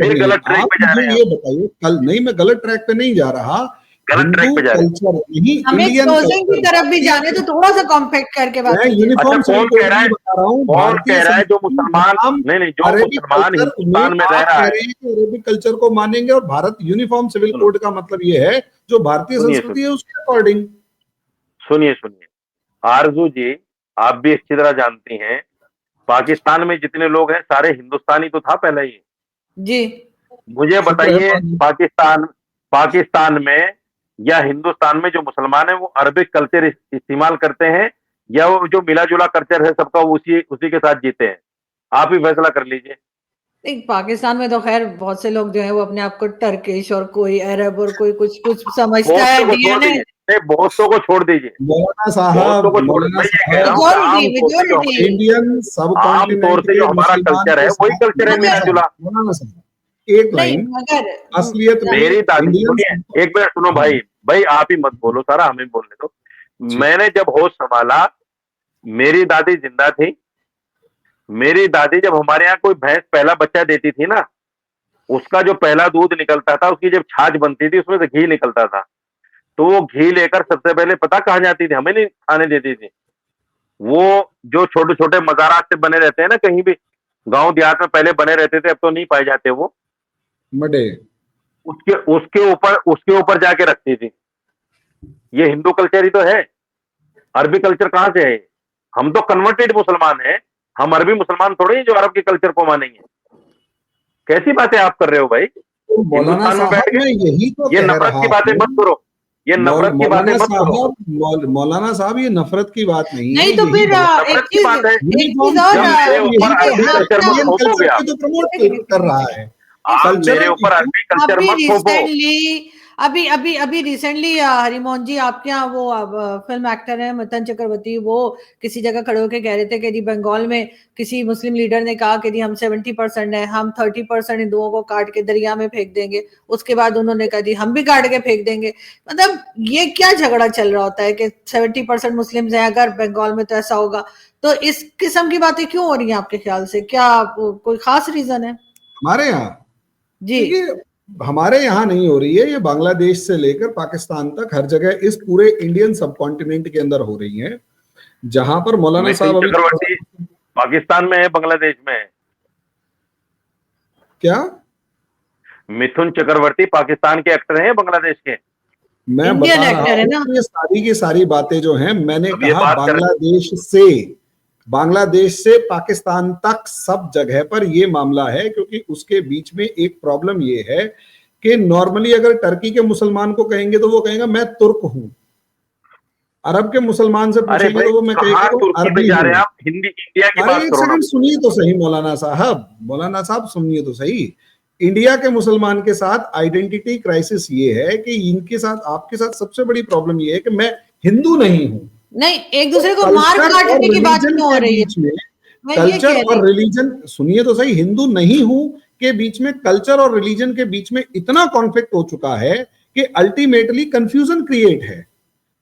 फिर गलत ट्रैक पे जा रहे हैं। ये बताइए, कल नहीं, मैं गलत ट्रैक पे नहीं जा रहा, गलत ट्रैक पे जा रहे हैं। हमें क्लोजिंग की तरफ भी जाने तो थोड़ा सा कॉम्पैक्ट करके बात कीजिए। यूनिफॉर्म कौन कह रहा है, कौन कह रहा है जो मुसलमान, नहीं जो मुसलमान हिंदुस्तान में रह रहा है अरेबिक कल्चर को मानेंगे, और भारत यूनिफॉर्म सिविल कोड का मतलब ये है जो भारतीय संस्कृति है उसके अकॉर्डिंग। सुनिए आरजू जी, आप भी अच्छी तरह जानती हैं, पाकिस्तान में जितने लोग हैं सारे हिंदुस्तानी तो था पहले ही जी। मुझे बताइए, पाकिस्तान में या हिंदुस्तान में जो मुसलमान है वो अरबिक कल्चर इस्तेमाल करते हैं, या वो जो मिला जुला कल्चर है सबका उसी के साथ जीते हैं? आप ही फैसला कर लीजिए। पाकिस्तान में तो खैर बहुत से लोग जो है वो अपने आप को टर्किश और कोई अरब और कोई कुछ समझता है। बहुतों को छोड़ दीजिए मौलाना साहब, इंडियन सब आमतौर से जो हमारा कल्चर है वही कल्चर है मिला जुला। एक लाइन असलियत मेरी दादी, एक मिनट सुनो भाई आप ही मत बोलो, सारा हमें बोलने दो। मैंने जब होश संभाला, मेरी दादी जिंदा थी। मेरी दादी जब हमारे यहाँ कोई भैंस पहला बच्चा देती थी ना, उसका जो पहला दूध निकलता था, उसकी जब छाछ बनती थी उसमें से घी निकलता था, तो वो घी लेकर सबसे पहले पता कहाँ जाती थी? हमें नहीं खाने देती थी, वो जो छोटे छोटे मज़ारात से बने रहते हैं ना, कहीं भी गांव देहात में पहले बने रहते थे, अब तो नहीं पाए जाते, वो मडे उसके ऊपर जाके रखती थी। ये हिंदू कल्चर ही तो है, अरबी कल्चर कहाँ से है? हम तो कन्वर्टेड मुसलमान हैं, हम अरबी मुसलमान थोड़े ही जो अरब के कल्चर को मानेंगे। कैसी बातें आप कर रहे हो भाई? हिंदुस्तान में बैठ के यही तो ये नफरत की बातें मत करो, ये नफरत की बातें मत करो। मौलाना साहब, ये नफरत की बात नहीं तो फिर एक चीज प्रमोट कर रहा है, मेरे ऊपर अरबी कल्चर मत थोपो। अभी रिसेंटली हरिमोहन जी आपके यहाँ वो फिल्म एक्टर है मिथुन चक्रवर्ती, वो किसी जगह खड़े होकर कह रहे थे कि बंगाल में किसी मुस्लिम लीडर ने कहा कि हम 70% है, हम 30% हिंदुओं को काट के दरिया में फेंक देंगे। उसके बाद उन्होंने कहा हम भी काट के फेंक देंगे। मतलब ये क्या झगड़ा चल रहा होता है कि 70% मुस्लिम है, अगर बंगाल में तो ऐसा होगा। तो इस किस्म की बातें क्यों हो रही है आपके ख्याल से? क्या कोई खास रीजन है? हमारे यहाँ जी, हमारे यहाँ नहीं हो रही है, ये बांग्लादेश से लेकर पाकिस्तान तक हर जगह इस पूरे इंडियन सबकॉन्टिनेंट के अंदर हो रही है, जहां पर मौलाना साहब अभी पाकिस्तान में है, बांग्लादेश में है। क्या मिथुन चक्रवर्ती पाकिस्तान के एक्टर हैं, बांग्लादेश के? मैं बता रहा हूँ, ये सारी की सारी बातें जो हैं, मैंने कहा बांग्लादेश से पाकिस्तान तक सब जगह पर ये मामला है, क्योंकि उसके बीच में एक प्रॉब्लम ये है कि नॉर्मली अगर टर्की के मुसलमान को कहेंगे तो वो कहेगा मैं तुर्क हूं, अरब के मुसलमान से पूछेंगे तो वो मैं कहेगा अरबी हूं। हिंदी इंडिया की बात एक सेकंड सुनिए तो सही मौलाना साहब सुनिए तो सही। इंडिया के मुसलमान के साथ आइडेंटिटी क्राइसिस ये है कि इनके साथ, आपके साथ सबसे बड़ी प्रॉब्लम ये है कि मैं हिंदू नहीं हूं। नहीं, एक दूसरे को मार काटने की बात क्यों हो रही है? मैं ये कह कल्चर रही और रिलीजन, सुनिए तो सही, हिंदू नहीं हूं के बीच में, कल्चर और रिलीजन के बीच में इतना कॉन्फ्लिक्ट हो चुका है कि अल्टीमेटली कंफ्यूजन क्रिएट है।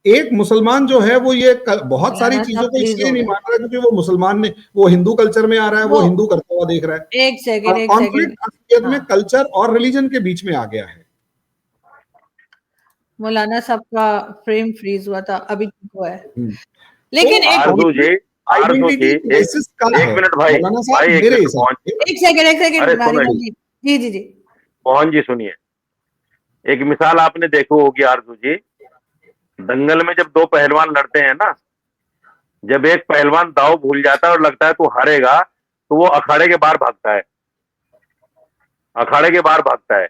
एक मुसलमान जो है वो ये बहुत सारी चीजों को इसलिए नहीं मान रहा क्योंकि वो मुसलमान ने, वो हिंदू कल्चर में आ रहा है, वो हिंदू करता हुआ देख रहा है। एक सेकंड कॉन्फ्लिक्ट असलियत में कल्चर और रिलीजन के बीच में आ गया है। मौलाना साहब का फ्रेम फ्रीज हुआ था, अभी ठीक हुआ है। लेकिन तो आइडेंटिटी क्राइसिस का है। एक मिनट भाई, मौलाना साहब मेरे हिसाब से, एक सेकंड जी जी जी मोहन जी सुनिए, एक मिसाल आपने देखो होगी आरजू जी, दंगल में जब दो पहलवान लड़ते हैं ना, जब एक पहलवान दाव भूल जाता है और लगता है तू हारेगा, तो वो अखाड़े के बाहर भागता है, अखाड़े के बाहर भागता है।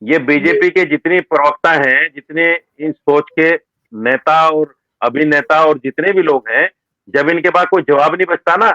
ये बीजेपी के जितनी प्रवक्ता हैं, जितने इन सोच के नेता और अभिनेता और जितने भी लोग हैं, जब इनके पास कोई जवाब नहीं बचता ना,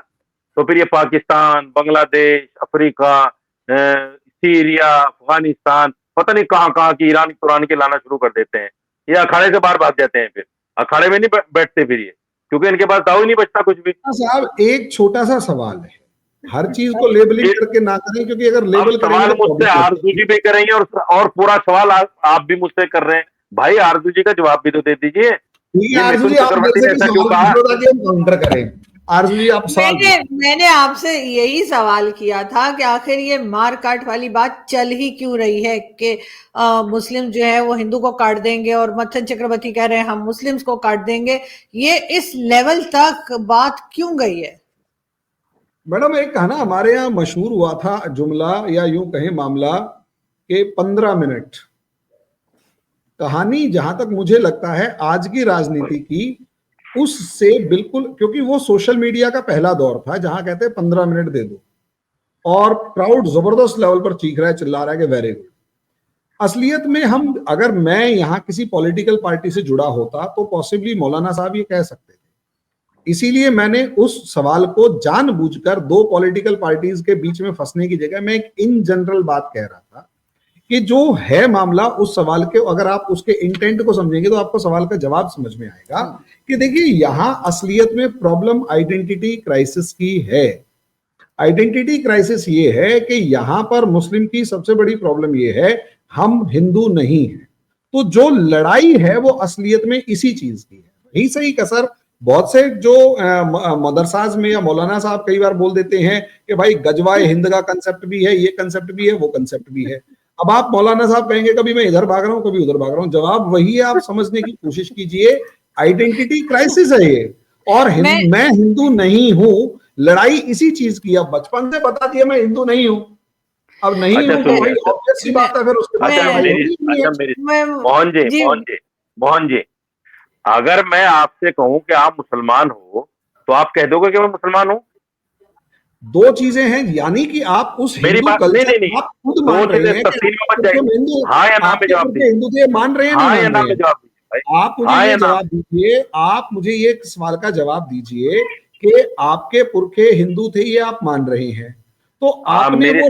तो फिर ये पाकिस्तान, बांग्लादेश, अफ्रीका, सीरिया, अफगानिस्तान, पता नहीं कहां कहां की, ईरान कुरान के लाना शुरू कर देते हैं। ये अखाड़े से बाहर भाग जाते हैं, फिर अखाड़े में नहीं बैठते फिर ये, क्योंकि इनके पास दाव ही नहीं बचता कुछ भी। साहब एक छोटा सा सवाल है, हर चीज को लेबलिंग करके ना करें, क्योंकि अगर लेबल सवाल मुझसे आरजू जी भी करेंगे और पूरा सवाल आप भी मुझसे कर रहे हैं। भाई आरजू जी का जवाब भी तो दे दीजिए। आरजू जी आप काउंटर करें। आरजू जी आप मैंने आपसे यही सवाल किया था कि आखिर ये मार काट वाली बात चल ही क्यों रही है कि मुस्लिम जो है वो हिंदू को काट देंगे, और मथन चक्रवर्ती कह रहे हैं हम मुस्लिम्स को काट देंगे, ये इस लेवल तक बात क्यों गई है? मैडम एक कहना हमारे यहाँ मशहूर हुआ था जुमला, या यूं कहें मामला, के 15 मिनट कहानी, जहां तक मुझे लगता है आज की राजनीति की, उससे बिल्कुल, क्योंकि वो सोशल मीडिया का पहला दौर था जहां कहते हैं 15 मिनट दे दो, और क्राउड जबरदस्त लेवल पर चीख रहा है, चिल्ला रहा है कि वेरी गुड। असलियत में हम, अगर मैं यहाँ किसी पॉलिटिकल पार्टी से जुड़ा होता तो पॉसिबली मौलाना साहब ये कह सकते थे। इसीलिए मैंने उस सवाल को जानबूझकर दो पॉलिटिकल पार्टीज के बीच में फंसने की जगह मैं एक इन जनरल बात कह रहा था कि जो है मामला, उस सवाल के अगर आप उसके इंटेंट को समझेंगे तो आपको सवाल का जवाब समझ में आएगा कि देखिए यहां असलियत में प्रॉब्लम आइडेंटिटी क्राइसिस की है। आइडेंटिटी क्राइसिस ये है कि यहां पर मुस्लिम की सबसे बड़ी प्रॉब्लम ये है, हम हिंदू नहीं हैं। तो जो लड़ाई है वो असलियत में इसी चीज की है। यही सही कसर बहुत से जो मदरसाज में या मौलाना साहब कई बार बोल देते हैं कि भाई गजवाए हिंद का कंसेप्ट भी है, ये कंसेप्ट भी है, वो कंसेप्ट भी है। अब आप मौलाना साहब कहेंगे कभी मैं इधर भाग रहा हूं, कभी उधर भाग रहा हूं, जवाब वही है, आप समझने की कोशिश कीजिए। आइडेंटिटी क्राइसिस है ये, और मैं हिंदू नहीं हूं, लड़ाई इसी चीज की। अब बचपन से बता दिया मैं हिंदू नहीं हूं, अब नहीं हूं तो भाई ऑब्वियस सी बात है, फिर उसके बाद मोहन जी, अगर मैं आपसे कहूं कि आप मुसलमान हो, तो आप कह दोगे कि मैं मुसलमान हूं? दो चीजें हैं, यानी कि आप उस हिंदू कल्चर, आप खुद मान रहे हैं हिंदू, हाँ या ना में जवाब दीजिए, हिंदू थे, मान रहे हैं, हाँ या ना में जवाब दीजिए। आप मुझे ये जवाब दीजिए, आप मुझे ये सवाल का जवाब दीजिए कि आपके पुरखे हिंदू थे, ये आप मान रहे हैं, तो आपने वो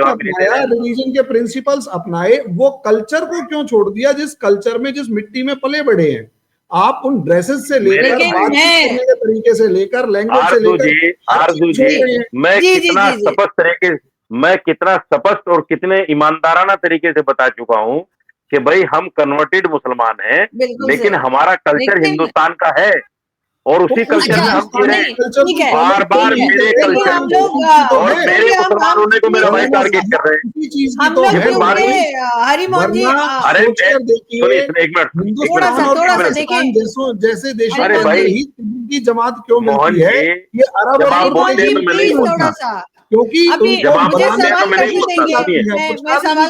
अपनाया, रिलीजन के प्रिंसिपल्स अपनाए, वो कल्चर को क्यों छोड़ दिया जिस कल्चर में, जिस मिट्टी में पले बढ़े हैं? आप उन ड्रेसेस से लेकर, बातचीत करने के तरीके से लेकर, लैंग्वेज से लेकर, मैं कितना स्पष्ट और कितने ईमानदाराना तरीके से बता चुका हूं कि भाई हम कन्वर्टेड मुसलमान हैं, लेकिन हमारा कल्चर हिंदुस्तान का है, और उसी कल्चर में हम जी रहे हैं। बार बार मेरे कल्चर और मेरे मुसलमान होने को मेरा भाई टारगेट कर रहे हैं। अरे एक मिनट, जैसे देशों की जमात क्यों मिलती है, ये अरब क्योंकि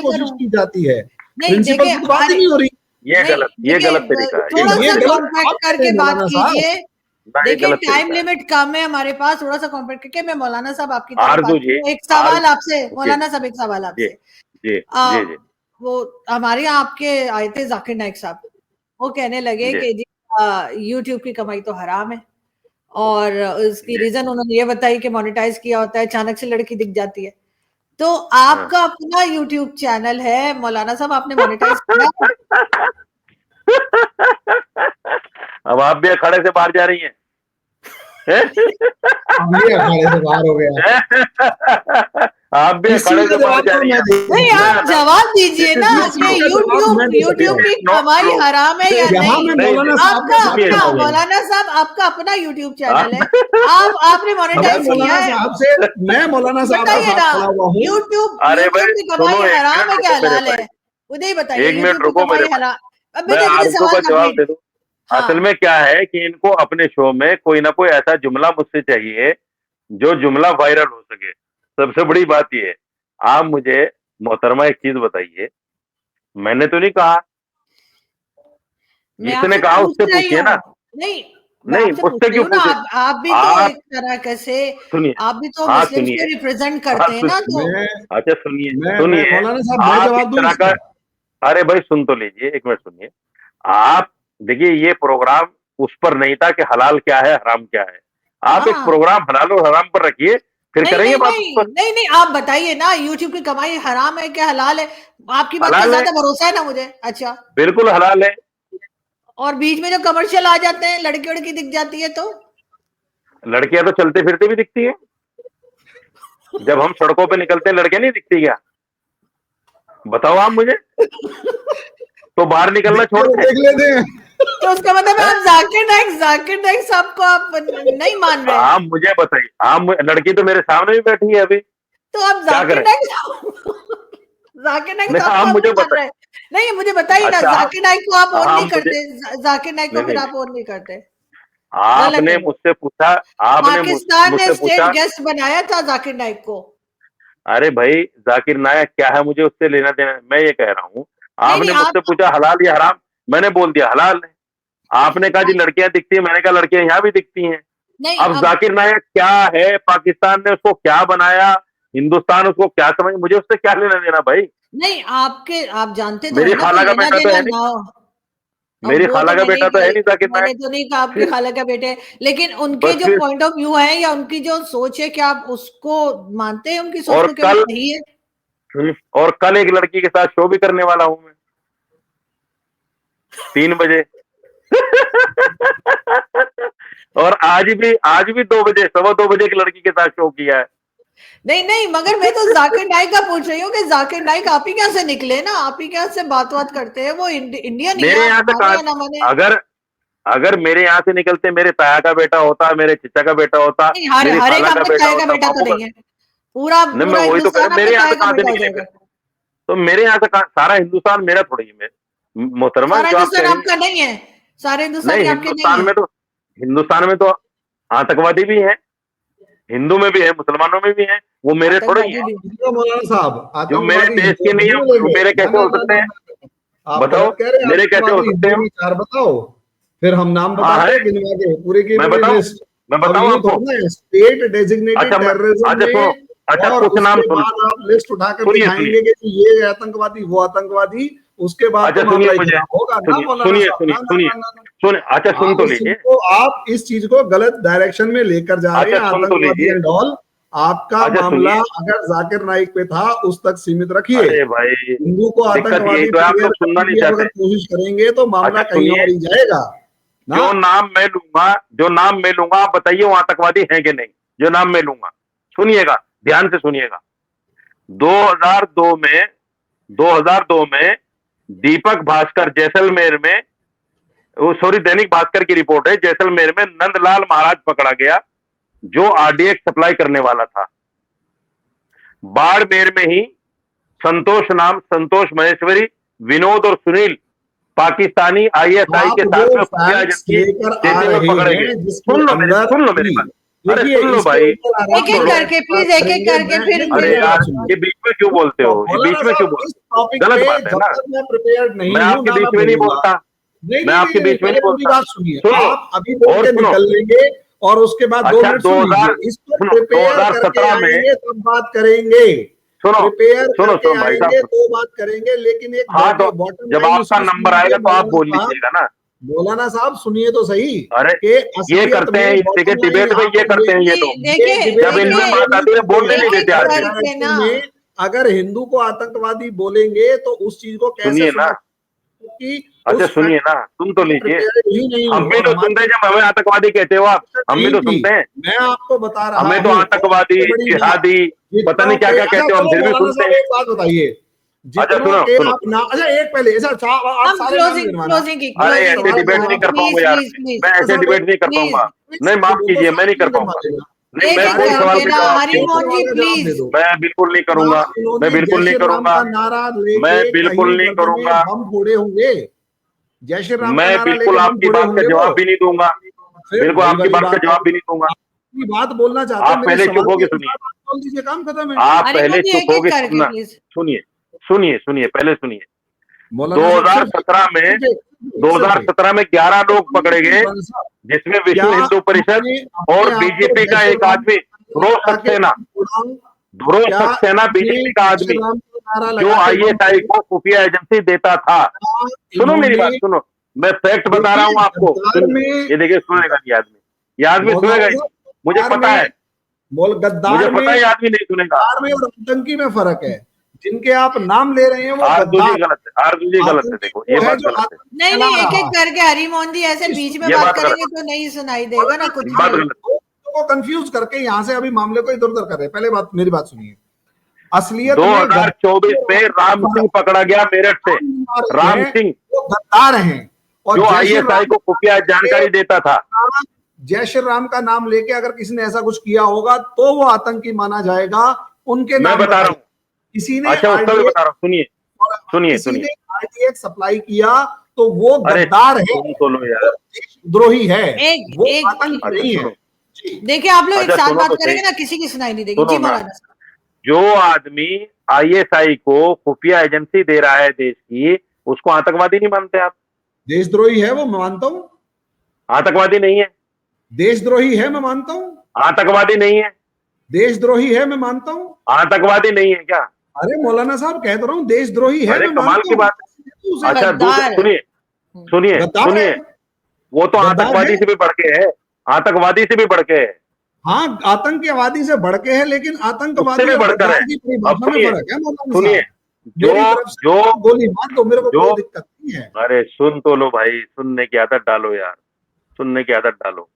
कोशिश की जाती है, प्रिंसिपल की बात नहीं हो रही। ये गलत तरीका है। थोड़ा सा कॉम्पैक्ट करके बात कीजिए, देखिए टाइम लिमिट कम है हमारे पास, थोड़ा सा कॉम्पैक्ट करके। मैं मौलाना साहब आपकी तरफ एक सवाल आपसे, मौलाना साहब एक सवाल आपसे, वो हमारे यहाँ आपके आए थे जाकिर नाइक साहब, वो कहने लगे कि जी यूट्यूब की कमाई तो हराम है, और उसकी रीजन उन्होंने ये बताई कि मोनेटाइज किया होता है, अचानक से लड़की दिख जाती है। तो आपका अपना यूट्यूब चैनल है मौलाना साहब, आपने मोनेटाइज किया? अब आप भी अखाड़े से बाहर जा रही हैं। अब ये अखाड़े से बाहर हो गया। आप भी इसी अखाड़े का से बाहर जवाब जा तो रही मैं हैं। दे नहीं, दूंगा। आप जवाब दीजिए ना इसी कि का जवाब मैं दे यूट्यूब सकता की हूँ। कमाई हराम है या यहाँ नहीं? मैं नहीं, मौलाना साहब आपका को बात सुनिए, अपना करवाऊंगा। मौलाना साहब, आपका अपना यूट्यूब चैनल है, आप- आपने मैं मोनेटाइज किया मौलाना है? साहब से मैं मौलाना साहब के बताइए साथ ना, खड़ा हुआ हूँ। यूट्यूब अरे यूट्यूब भाई की सुनो, कमाई एक हराम है मिनट क्या रुको मेरे हलाल भाई, है? उदय बताइए, एक मिनट यूट्यूब की रुको मेरे कमाई भाई, हलाल। अभी मैं देखिए, मुझे आरजू सवाल का जवाब कंप्लीट। दे दूं। असल हाँ, में क्या है कि इनको अपने शो में कोई ना कोई ऐसा जुमला मुझसे चाहिए जो जुमला वायरल हो सके। सबसे बड़ी बात ये है। आप मुझे मोहतरमा एक चीज बताइए, मैंने तो नहीं कहा, मैं जिसने आपसे कहा पूछ उससे रही पूछिए ना। हूँ। नहीं, मैं नहीं, आपसे पूछ मुझसे रही क्यों हूँ ना, पूछे? आप भी तो आप एक तरह से, सुनिए, आप भी तो हाँ मुस्लिम्स को सुनिए, रिप्रेजेंट हाँ करते हैं ना, सुनिए, तो मैं अच्छा सुनिए मैं सुनिए, मौलाना साहब मैं आप इस जवाब दूं तरह का, इसका। अरे भाई सुन तो लीजिए, एक मिनट सुनिए। आप देखिए, ये प्रोग्राम उस पर नहीं था कि हलाल क्या है हराम क्या है। आप एक हाँ। प्रोग्राम हलाल और हराम पर रखिए, फिर नहीं करेंगे नहीं बात उस नहीं पर। नहीं नहीं, आप बताइए ना, यूट्यूब की कमाई हराम है क्या हलाल है? आपकी बात पे हलाल है, ज्यादा भरोसा है ना मुझे। अच्छा, बिल्कुल हलाल है। और बीच में जो कमर्शियल आ जाते हैं, लड़की लड़की दिख जाती है तो? लड़कियां तो चलते फिरते भी दिखती हैं। जब हम सड़कों पे निकलते हैं लड़कियां नहीं दिखती क्या? बताओ आप मुझे। तो बाहर निकलना देखते छोड़ते देख लेते हैं। तो उसका मतलब है हैं? आप जाकिर नाइक साहब को आप नहीं मान रहे? आप मुझे बताइए, लड़की तो मेरे सामने भी बैठी है अभी, तो आप क्या जाकिर करें? नाइक जाकिर नाइक नहीं, साहब को आप आप मुझे नहीं मान बताइए। रहे? नहीं, मुझे बताइए ना, अच्छा जाकिर नाइक को आप ऑन आप नहीं मुझे, करते? जाकिर नाइक को नहीं फिर नहीं आप नहीं, ऑन नहीं करते? गलत आपने है वो। मुझसे पूछा, आपने पाकिस्तान ने मुझसे स्टेट पूछा। गेस्ट बनाया था जाकिर नाइक को। अरे भाई, जाकिर नायक क्या है, मुझे उससे लेना देना? मैं ये कह रहा हूँ, नहीं नहीं, आपने मुझसे आप पूछा हलाल या हराम, मैंने बोल दिया हलाल है। आपने कहा जी लड़कियां दिखती है, मैंने कहा लड़कियां यहाँ भी दिखती हैं। नहीं, अब अब जाकिर नायक क्या है, पाकिस्तान ने उसको क्या बनाया, हिंदुस्तान उसको क्या समझ, मुझे उससे क्या लेना देना भाई? नहीं, आपके आप जानते तो मेरी है ना, कोई खाला का लेना बेटा तो देना है नहीं, ना हो। अब मेरी वो खाला तो का बेटा तो है नहीं जाकिर नायक। मैंने तो नहीं कहा आपके फिर खाला का बेटे हैं, लेकिन उनके बस जो फिर, पॉइंट ऑफ व्यू है या उनकी जो सोच है, क्या आप उसको मानते हैं, उनकी सोच और को, क्या वो कल, सही है? और कल एक लड़की के साथ शो भी करने वाला हूं मैं, 3 बजे। और आज भी 2 बजे, 2:15 की लड़की के साथ शो किया है। नहीं नहीं, मगर मैं तो जाकिर नाइक का पूछ रही हूँ कि जाकिर नाइक आप ही क्या से निकले ना, आप ही क्या से बात करते हैं, वो इंडियन ही है, मेरे आप यहाँ से माने कहा, या ना माने। अगर अगर मेरे यहाँ से निकलते मेरे ताया का बेटा होता, मेरे चचा का बेटा होता, नहीं, हर मेरी हर एक खाला का आपका बेटा ताया का होता, बेटा तो मामू का, नहीं है। पूरा नहीं मैं पूरा वही तो कह रहा हिंदुस्तान हूं, आपका मेरे यहाँ ताया से का कहां से बेटा हो निकले फिर? जाएगा। तो मेरे यहाँ से सारा हिंदुस्तान मेरा थोड़ी है। मोहतरमा सारा जो आप कह हिंदुस्तान रही आपका हैं, नहीं है, सारे नहीं हिंदुस्तानी आपके नहीं हिंदुस्तान है। में तो, हिंदुस्तान में तो आतंकवादी भी है, हिंदू में भी है, मुसलमानों में भी है, वो मेरे थोड़े ही आतंकवादी हैं। भी। देखो मौलाना साहब, जो मेरे आतंकवादी देश हिंदू के नहीं है हिंदू वो लेंगे मेरे ना कैसे ना हो ना सकते ना हैं? ना। आप बताओ, गलत कह रहे हैं। मेरे कैसे हो आतंकवादी सकते हिंदू हो? में 4 बताओ, फिर हम नाम हाँ बताते है, हैं गिनवा के पूरे की मैं पूरी बताऊं, लिस्ट। मैं अब बताऊं यूं आपको। थोड़ा ना स्टेट डेजिग्नेटेड अच्छा मैं, टेररिज्म अच्छा सुनो, में, अच्छा और कुछ नाम उसके सुन, बाद आप लिस्ट उठाकर सुनिए सुनिए, दिखाएंगे कि ये आतंकवादी वो आतंकवादी, उसके बाद अच्छा तो सुनिए मामला ही मुझे, खराब होगा ना सुनिए मौलाना सुनिए साहब। सुनिए ना ना सुनिए ना ना ना। सुनिए, अच्छा सुन तो लीजिए, आप इस चीज को गलत डायरेक्शन में लेकर जा रहे अच्छा हैं, सुन तो आतंकवादी लीजिए, एंड ऑल। आपका अच्छा मामला सुनिए। अगर जाकिर नाइक पे था उस तक सीमित रखिए। अरे भाई, हिंदू को दिक्कत यही आतंकवादी तो है, आप डिक्लेयर लोग सुनना करने नहीं की आप चाहते। अगर कोशिश करेंगे तो मामला अच्छा कहीं सुनिए, और ही जाएगा ना। जो नाम मैं लूंगा, जो नाम मैं लूंगा आप बताइए वो आतंकवादी है कि नहीं, जो नाम मैं लूंगा। सुनिएगा, ध्यान से सुनिएगा। 2002 में 2002 में दीपक भास्कर जैसलमेर में, वो सॉरी दैनिक भास्कर की रिपोर्ट है, जैसलमेर में नंदलाल महाराज पकड़ा गया जो आरडीएक्स सप्लाई करने वाला था। बाड़मेर में ही संतोष महेश्वरी, विनोद और सुनील पाकिस्तानी आईएसआई आप के वो साथ में खुफिया फैक्ट्स एजेंसी लेकर आ देते हुए रहे पकड़े गए। हैं जिसके अंदर सुन लो मेरी थी। बात, अरे देखिए सुन लो इसके भाई, ऊपर एक आराम सुन एक तो से लो। करके बैठ के बात प्लीज, एक एक करेंगे। करके मैं फिर नहीं, अरे मेरी मेरे यार, बात ये सुनिए। बीच में क्यों बोलते हो, ये मौलाना बीच में क्यों साहब इस बोलते टॉपिक हो? गलत पे बात है जब ना। तक मैं प्रिपेयर्ड मैं नहीं हूं आपके ना बीच मैं में नहीं बोलूंगा। बोलता, नहीं मैं नहीं आपके नहीं नहीं, बीच में नहीं पहले पूरी बोलता। बात सुनिए। सुन लो आप अभी बोल और के सुनो। निकल लेंगे और उसके बाद 2 अच्छा मिनट सुन 2000, लीजिए। इसको सुनो प्रिपेयर करके 2017 में, आएंगे तब बात करेंगे। सुनो प्रिपेयर सुनो करके सुनो भाई आएंगे साहब, तो बात करेंगे। लेकिन एक हाँ तो बॉटम जब लाइन आपका इसको नंबर सुनिए आएगा तो आप बोल साहब। लीजिएगा ना। मौलाना साहब सुनिए तो सही अरे कि ये असलियत करते में हैं, इस बॉटम लाइन डिबेट में यहाँ ये पर करते हैं ये नहीं, लोग, ये देखिए डिबेट जब यहाँ इनमें देखिए, ये बात नहीं आती है करते बोलने हैं नहीं एक देते एक इस आगे। करके डायरेक्शन ना, में अगर हिंदू को आतंकवादी बोलेंगे तो उस चीज को कैसे सुनिए ना, कि अच्छा सुनिए ना, सुन तो लीजिए, हम भी तो सुनते हैं जब हमें आतंकवादी कहते हो आप, हम भी तो सुनते हैं, मैं आपको बता रहा हमें तो आतंकवादी, जिहादी, पता नहीं क्या क्या कहते हो, हम फिर भी सुनते हैं। एक बात बताइए, अच्छा जितनों सुनो के सुनो, आप ना, अच्छा एक पहले ऐसा आप हम सारे नाम क्लोजिंग गिनवाना। अरे क्लोजिंग ऐसे डिबेट नहीं कर प्लीज पाऊंगा यार, प्लीज प्लीज मैं ऐसे डिबेट नहीं कर प्लीज पाऊंगा, नहीं माफ कीजिए, मैं नहीं कर पाऊंगा, नहीं एक मैं एक कोई सवाल करके का ना, जवाब हरिमोहन जी प्लीज। मैं बिल्कुल नहीं करूंगा, मैं बिल्कुल नहीं जय श्री राम करूंगा, का नारा लेके मैं बिल्कुल कहीं नहीं जगह में करूंगा, बम फोड़े होंगे, जय श्री राम का मैं नारा बिल्कुल लेके बम आपकी फोड़े बात का होंगे जवाब वो। भी नहीं दूंगा, फिर बिल्कुल वही आपकी वाली बात का बात है, जवाब भी नहीं दूंगा। अपनी बात बोलना चाहते हैं, आप मेरे पहले सवाल चुप के होके सुनिए, जवाब आप बोल दीजिए, काम खत्म है। आप हरिमोहन पहले जी चुप एक एक होके करके सुनना, प्लीज। सुनिए सुनिए सुनिए, पहले सुनिए, मौलाना साहब सिर्फ 2017 में एक सेकंड, 2017 में 11 लोग पकड़े गए, मौलाना साहब, जिसमें क्या विश्व हिंदू परिषद आपने और अपने आप को बीजेपी जय का श्री एक राम आदमी, ध्रुव लगा के सक्सेना, उड़ाऊं? ध्रुव क्या सक्सेना आपने बीजेपी का जय आदमी, श्री राम का नारा जो लगा के बम आईएसआई को खुफिया एजेंसी देता था, सुनो मेरी इन्होंने, बात सुनो, मैं फैक्ट बता रहा देखिए हूं आपको, गद्दार सुनिए, में, ये देखिए सुनेगा ये आदमी सुनेगा मौलाना ही नहीं, साहब मुझे गद्दार पता है, में, मुझे पता है ये गद्दार आदमी नहीं सुनेगा। में और आतंकी में फर्क है। जिनके आप नाम ले रहे हैं वो आरजू जी गद्दार, गलत है, आरजू जी गलत है, आतंकी देखो ये वो है बात जो गलत है, आतंक नहीं फैला नहीं, एक रहा एक करके हरिमोहन जी ऐसे है। बीच में ये बात बात गलत करेंगे तो नहीं सुनाई देगा ना कुछ है, बात भी। गलत है। को कंफ्यूज करके यहाँ से अभी मामले को इधर उधर कर रहे हैं। पहले बात, मेरी बात सुनिए, असलियत में 2024 में राम सिंह पकड़ा गया मेरठ से, राम सिंह वो गद्दार हैं, और जो जय श्री आईएसआई राम को खुफिया जानकारी देता था, जय श्री राम का नाम लेके अगर किसी ने ऐसा कुछ किया होगा तो वो आतंकी माना जाएगा। उनके मैं नाम बता रहा बताइए, हूँ, किसी ने अच्छा उसका भी बता रहा हूँ, सुनिए सुनिए किसी सुनिए, ने आरटीएक्स सप्लाई किया तो वो अरे गद्दार है, सुन तो लो वो यार, देशद्रोही है, एक वो एक आतंक अच्छा नहीं है। सुनो, जी, देखिए, आप लोग एक अच्छा साथ सुनो बात तो सही, करेंगे ना, किसी की सुनाई नहीं देगी। सुनो जी ना, मौलाना साहब। जो आदमी आईएसआई को खुफिया एजेंसी दे रहा है देश की, उसको आतंकवादी नहीं मानते आप? देशद्रोही है वो, मैं मानता हूँ, आतंकवादी नहीं है, देशद्रोही है मैं मानता हूँ, आतंकवादी नहीं है, देशद्रोही है मैं मानता हूँ। आतंकवादी नहीं है क्या? अरे मौलाना साहब कह तो रहा हूँ, देशद्रोही है अरे मैं कमाल मानता की हूँ। बात है। उसे अच्छा दूसरा गद्दार है। सुनिए सुनिए गद्दार है, सुनिए, वो तो गद्दार है। आतंकवादी से भी बढ़ के है, आतंकवादी से भी बढ़ के है, हाँ, आतंकवादी से बढ़ के है, लेकिन उससे आतंकवादी भी और बढ़कर गद्दार है। की अब परिभाषा में सुनिए फर्क है मौलाना सुनिए, साहब। जो मेरी तरफ से जो आप गोली मार दो, मेरे को जो कोई दिक्कत नहीं है। अरे सुन तो लो भाई, सुनने की आदत डालो यार, सुनने की आदत डालो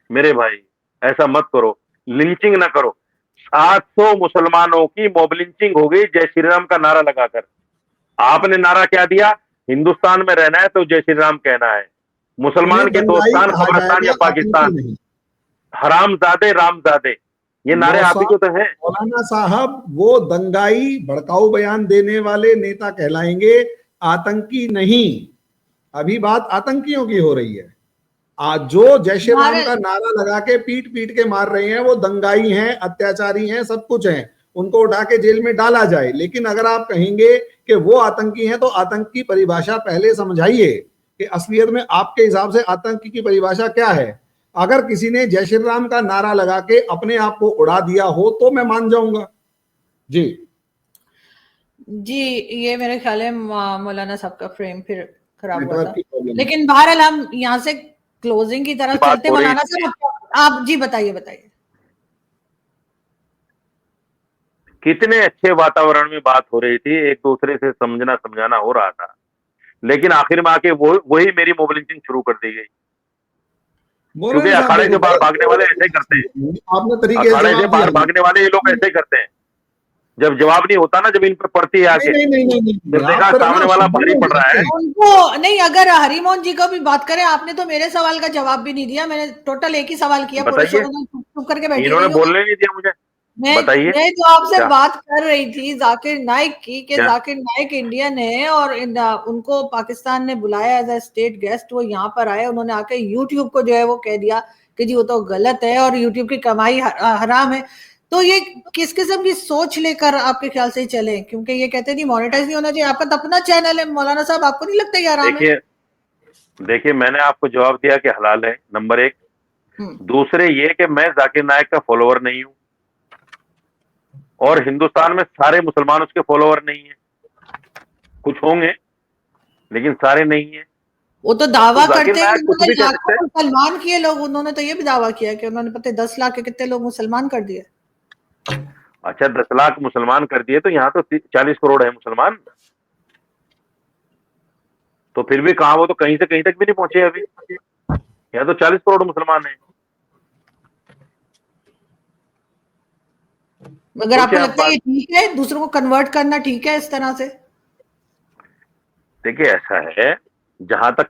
मेरे भाई, ऐसा मत करो, लिंचिंग ना करो। 700 मुसलमानों की मॉब लिंचिंग हो गई जय श्री राम का नारा लगाकर। आपने नारा क्या दिया? हिंदुस्तान में रहना है तो जय श्री राम कहना है, उन्हें मुसलमान के दंगाई दोस्तान कहा कब्रिस्तान या जाएगा, आतंकी पाकिस्तान, नहीं। हरामजादे रामजादे, ये नारे आप ही को तो हैं। मौलाना साहब वो दंगाई भड़काऊ बयान देने वाले नेता कहलाएंगे, आतंकी नहीं। अभी बात आतंकियों की हो रही है। आज जो जय श्री राम का भारत नारा लगा के पीट पीट के मार रहे हैं वो दंगाई हैं, अत्याचारी हैं, सब कुछ हैं, उनको उठा के जेल में डाला जाए। लेकिन अगर आप कहेंगे कि वो आतंकी हैं तो आतंक की परिभाषा पहले समझाइए कि असलियत में आपके हिसाब से आतंकी की परिभाषा क्या है। अगर किसी ने जय श्री राम का नारा लगा के अपने आप को उड़ा दिया हो तो मैं मान जाऊंगा। जी जी, ये मेरे ख्याल है मौलाना साहब का फ्रेम फिर खराब हुआ नेटवर्क था। की प्रॉब्लम है। लेकिन बहरहाल हम यहाँ से क्लोजिंग की तरफ बात चलते हैं। हो रही मौलाना थी, साहब आप जी बताइए बताइए। कितने अच्छे वातावरण में बात हो रही थी, एक दूसरे से समझना समझाना हो रहा था, लेकिन आखिर में आके वही मेरी मॉब लिंचिंग शुरू कर दी गई, क्योंकि मौलाना साहब अखाड़े देखो, से बाहर भागने वाले ऐसे ही करते हैं, आपने तरीके से अखाड़े से जवाब बाहर दिया। भागने वाले ये लोग ऐसे ही करते हैं। जब जवाब नहीं होता ना, जब इन पर पड़ती है आके, नहीं नहीं नहीं नहीं, जब देखा आप फिर सामने ना वाला शुद्धि भारी में पड़ रहा जाते है, हैं। उनको नहीं, अगर हरिमोहन जी को भी बात करें, आपने तो मेरे सवाल का जवाब भी नहीं दिया। मैंने टोटल एक ही सवाल किया, पूरे शो बताइए, में चुप चुप करके बैठी इन्होंने रही हूँ। बोलने नहीं दिया मुझे, मैं बताइए मैं जो आपसे क्या बात कर रही थी जाकिर नाइक की, कि क्या जाकिर नाइक इंडियन है और उनको पाकिस्तान ने बुलाया एज अ स्टेट गेस्ट, वो यहाँ पर आए, उन्होंने आके यूट्यूब को जो है वो कह दिया कि जी वो तो गलत है और यूट्यूब की कमाई हराम है। तो ये किस किस्म की सोच लेकर आपके ख्याल से ही चले? क्योंकि ये कहते नहीं मोनेटाइज नहीं होना चाहिए, आपका तो अपना चैनल है मौलाना साहब, आपको नहीं लगता ये हराम है? देखिए देखिए, मैंने आपको जवाब दिया कि हलाल है, नंबर एक। दूसरे ये कि मैं जाकिर नायक का फॉलोअर नहीं हूं, और हिंदुस्तान में सारे मुसलमान उसके फॉलोअर नहीं है, कुछ होंगे लेकिन सारे नहीं है। वो तो दावा तो जाकिर करते हैं नायक कुछ उन्होंने भी कह सकते लाखों हैं। मुसलमान किए लोग, उन्होंने तो ये भी दावा किया कि उन्होंने पता 10 लाख के कितने लोग मुसलमान कर दिए। अच्छा 10 लाख मुसलमान कर दिए तो यहाँ तो 40 करोड़ है मुसलमान, तो फिर भी कहा, वो तो कहीं से कहीं तक भी नहीं पहुंचे अभी, यहाँ तो 40 करोड़ मुसलमान है। मगर आपको सोचिए आप लगता है बात। ये ठीक है, दूसरों को कन्वर्ट करना ठीक है इस तरह से? देखिए ऐसा है, जहां तक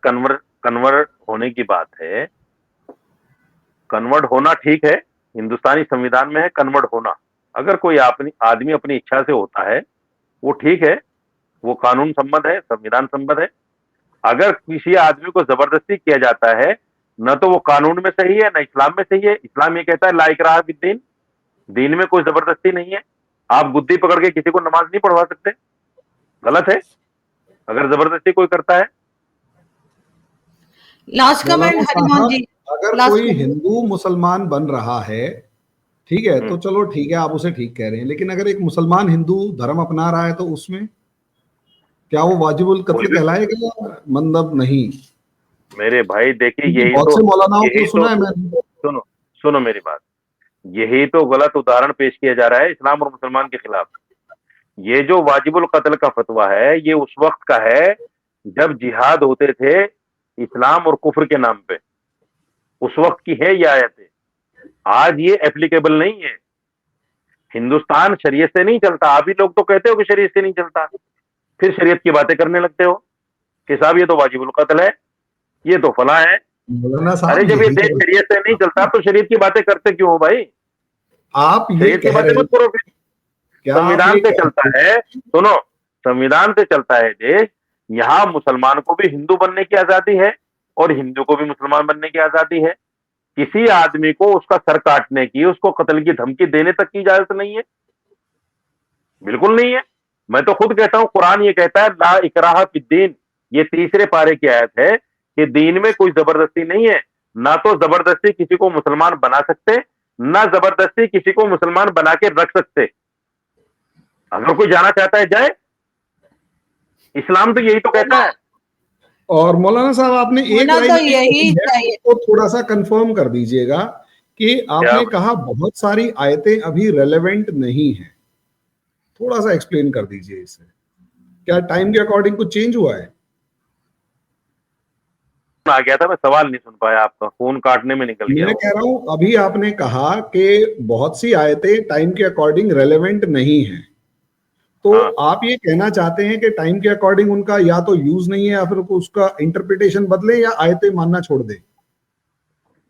कन्वर्ट होने की बात है, कन्वर्ट होना ठीक है, हिंदुस्तानी संविधान में है कन्वर्ट होना। अगर कोई आदमी अपनी इच्छा से होता है वो ठीक है, वो कानून सम्मत है, संविधान सम्मत है। अगर किसी आदमी को जबरदस्ती किया जाता है, न तो वो कानून में सही है, न इस्लाम में सही है। इस्लाम ये कहता है ला इकराह फिद्दीन, दीन में कोई जबरदस्ती नहीं है। आप गुद्दी पकड़ के किसी को नमाज नहीं पढ़वा सकते, गलत है अगर जबरदस्ती कोई करता है। लास्ट मौलाना कमेंट हरिमोहन साहब, जी, अगर लास्ट कोई कमेंट। हिंदू मुसलमान बन रहा है, ठीक है, तो हम्म, चलो ठीक है, आप उसे ठीक कह रहे हैं, लेकिन अगर एक मुसलमान हिंदू धर्म अपना रहा है तो उसमें क्या वो वाजिबुल कोई कत्ल भी, कहलाएगा या मतलब नहीं? मेरे भाई देखिए क्योंकि बहुत से मौलानाओं को यही तो, सुना है मैंने। सुनो सुनो मेरी बात, यही तो गलत उदाहरण पेश किया जा रहा है इस्लाम और मुसलमान के खिलाफ। ये जो वाजिबुल कत्ल का फतवा है, ये उस वक्त का है जब जिहाद होते थे इस्लाम और कुफ्र के नाम पे, उस वक्त की है ये आयतें। आज ये एप्लीकेबल नहीं है। हिंदुस्तान शरीयत से नहीं चलता। आप ही लोग तो कहते हो कि शरीयत से नहीं चलता, फिर शरीयत की बातें करने लगते हो कि साहब ये तो वाजिबुल कत्ल है, ये तो फला है। मौलाना अरे साहब जब ये यही देश तो, शरीयत से नहीं चलता तो शरीयत की बातें करते क्यों हो भाई? आप ये शरीयत की कह बातें रहे, मत करो फिर। क्या आप संविधान ये से कह चलता रहे है, सुनो, संविधान से चलता है देश। यहाँ मुसलमान को भी हिंदू बनने की आजादी है और हिंदू को भी मुसलमान बनने की आजादी है। किसी आदमी को उसका सर काटने की, उसको कत्ल की धमकी देने तक की इजाजत नहीं है, बिल्कुल नहीं है। मैं तो खुद कहता हूं, कुरान ये कहता है ला इकराह फिद्दीन, ये तीसरे पारे की आयत है कि दीन में कोई जबरदस्ती नहीं है। ना तो जबरदस्ती किसी को मुसलमान बना सकते, ना जबरदस्ती किसी को मुसलमान बना के रख सकते। अगर कोई जाना चाहता है जाए, इस्लाम तो यही तो कहता है। और मौलाना साहब, आपने एक होना लाइन तो में यही बोली है, चाहिए। उसको थोड़ा सा कंफर्म कर दीजिएगा कि क्या? आपने कहा बहुत सारी आयतें अभी रेलेवेंट नहीं है। थोड़ा सा एक्सप्लेन कर दीजिए इसे। क्या टाइम के अकॉर्डिंग कुछ चेंज हुआ है? आ गया था, मैं सवाल नहीं सुन पाया आपका, फोन काटने में निकल गया मैं वो। कह रहा हूं, अभी आपने कहा कि बहुत सी आयतें टाइम के अकॉर्डिंग रेलेवेंट नहीं है, तो हाँ, आप ये कहना चाहते हैं कि टाइम के अकॉर्डिंग उनका या तो यूज नहीं है या फिर उसका इंटरप्रिटेशन बदले या आयतें मानना छोड़ दें?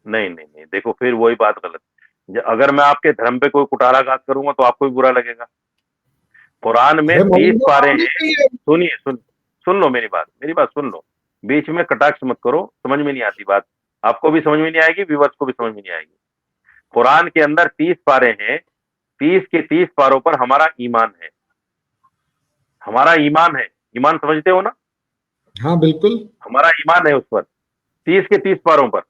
नहीं नहीं नहीं, देखो फिर वही बात गलत। अगर मैं आपके धर्म पे कोई कुठाराघात करूंगा तो आपको भी बुरा लगेगा। कुरान में अरे 30 मौलाना, पारे आपने हैं। कही है। सुनिए, सुन लो मेरी बात सुन लो। बीच में कटाक्ष मत करो, समझ में नहीं आती बात। आपको भी समझ में नहीं आएगी, व्यूअर्स को भी समझ में नहीं आएगी। कुरान के अंदर 30 पारे हैं, 30 के 30 पारों पर हमारा ईमान है। हमारा ईमान है, ईमान समझते हो ना? हाँ बिल्कुल। हमारा ईमान है उस पर, 30 के 30 पारों पर।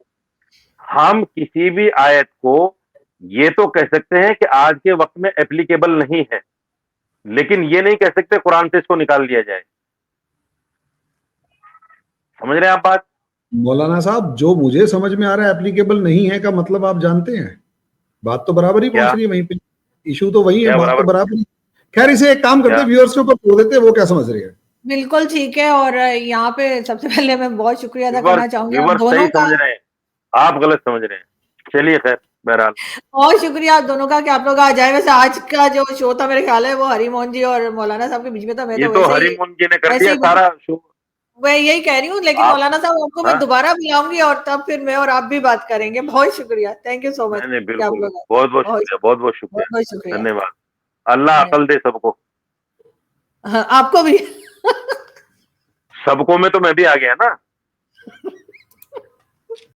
हम किसी भी आयत को ये तो कह सकते हैं कि आज के वक्त में एप्लीकेबल नहीं है, लेकिन ये नहीं कह सकते कुरान से इसको निकाल दिया जाए। समझ रहे हैं आप बात? मौलाना साहब, जो मुझे समझ में आ रहा है एप्लीकेबल नहीं है का मतलब आप जानते हैं। बात तो बराबर ही क्या? पहुंच रही है वहीं पे। इशू तो वही है, क्या बात तो बराबर? बराबर ही। खैर, इसे एक काम करते क्या? हैं, व्यूअर्स के ऊपर छोड़ देते हैं, वो क्या समझ रहे हैं। बिल्कुल ठीक है। और यहाँ पे सबसे पहले मैं बहुत शुक्रिया अदा व्यूअर्स करना चाहूंगी आप व्यूअर्स दोनों सही का। समझ रहे हैं, आप गलत समझ रहे हैं। चलिए खैर, बहरहाल। बहुत शुक्रिया आप दोनों का कि आप लोग आ जाए। वैसे आज का जो शो था मेरे ख्याल है वो हरिमोहन जी और मौलाना साहब के बीच में था। मैं ये तो तो हरिमोहन जी ने कर वैसे दिया ही सारा शो। मैं यही कह रही हूँ, लेकिन आप, मौलाना साहब आपको मैं हाँ, दोबारा बुलाऊंगी और तब फिर मैं और आप भी बात करेंगे। बहुत शुक्रिया, थैंक यू सो मच नहीं नहीं, कि आप बिल्कुल, लोग आए। बहुत बहुत बहुत शुक्रिया, बहुत बहुत बहुत शुक्रिया। बहुत शुक्रिया। धन्यवाद। अल्लाह धन्यवाद। अकल दे सबको। हाँ, आपको भी। सबको में तो मैं भी आ गया ना।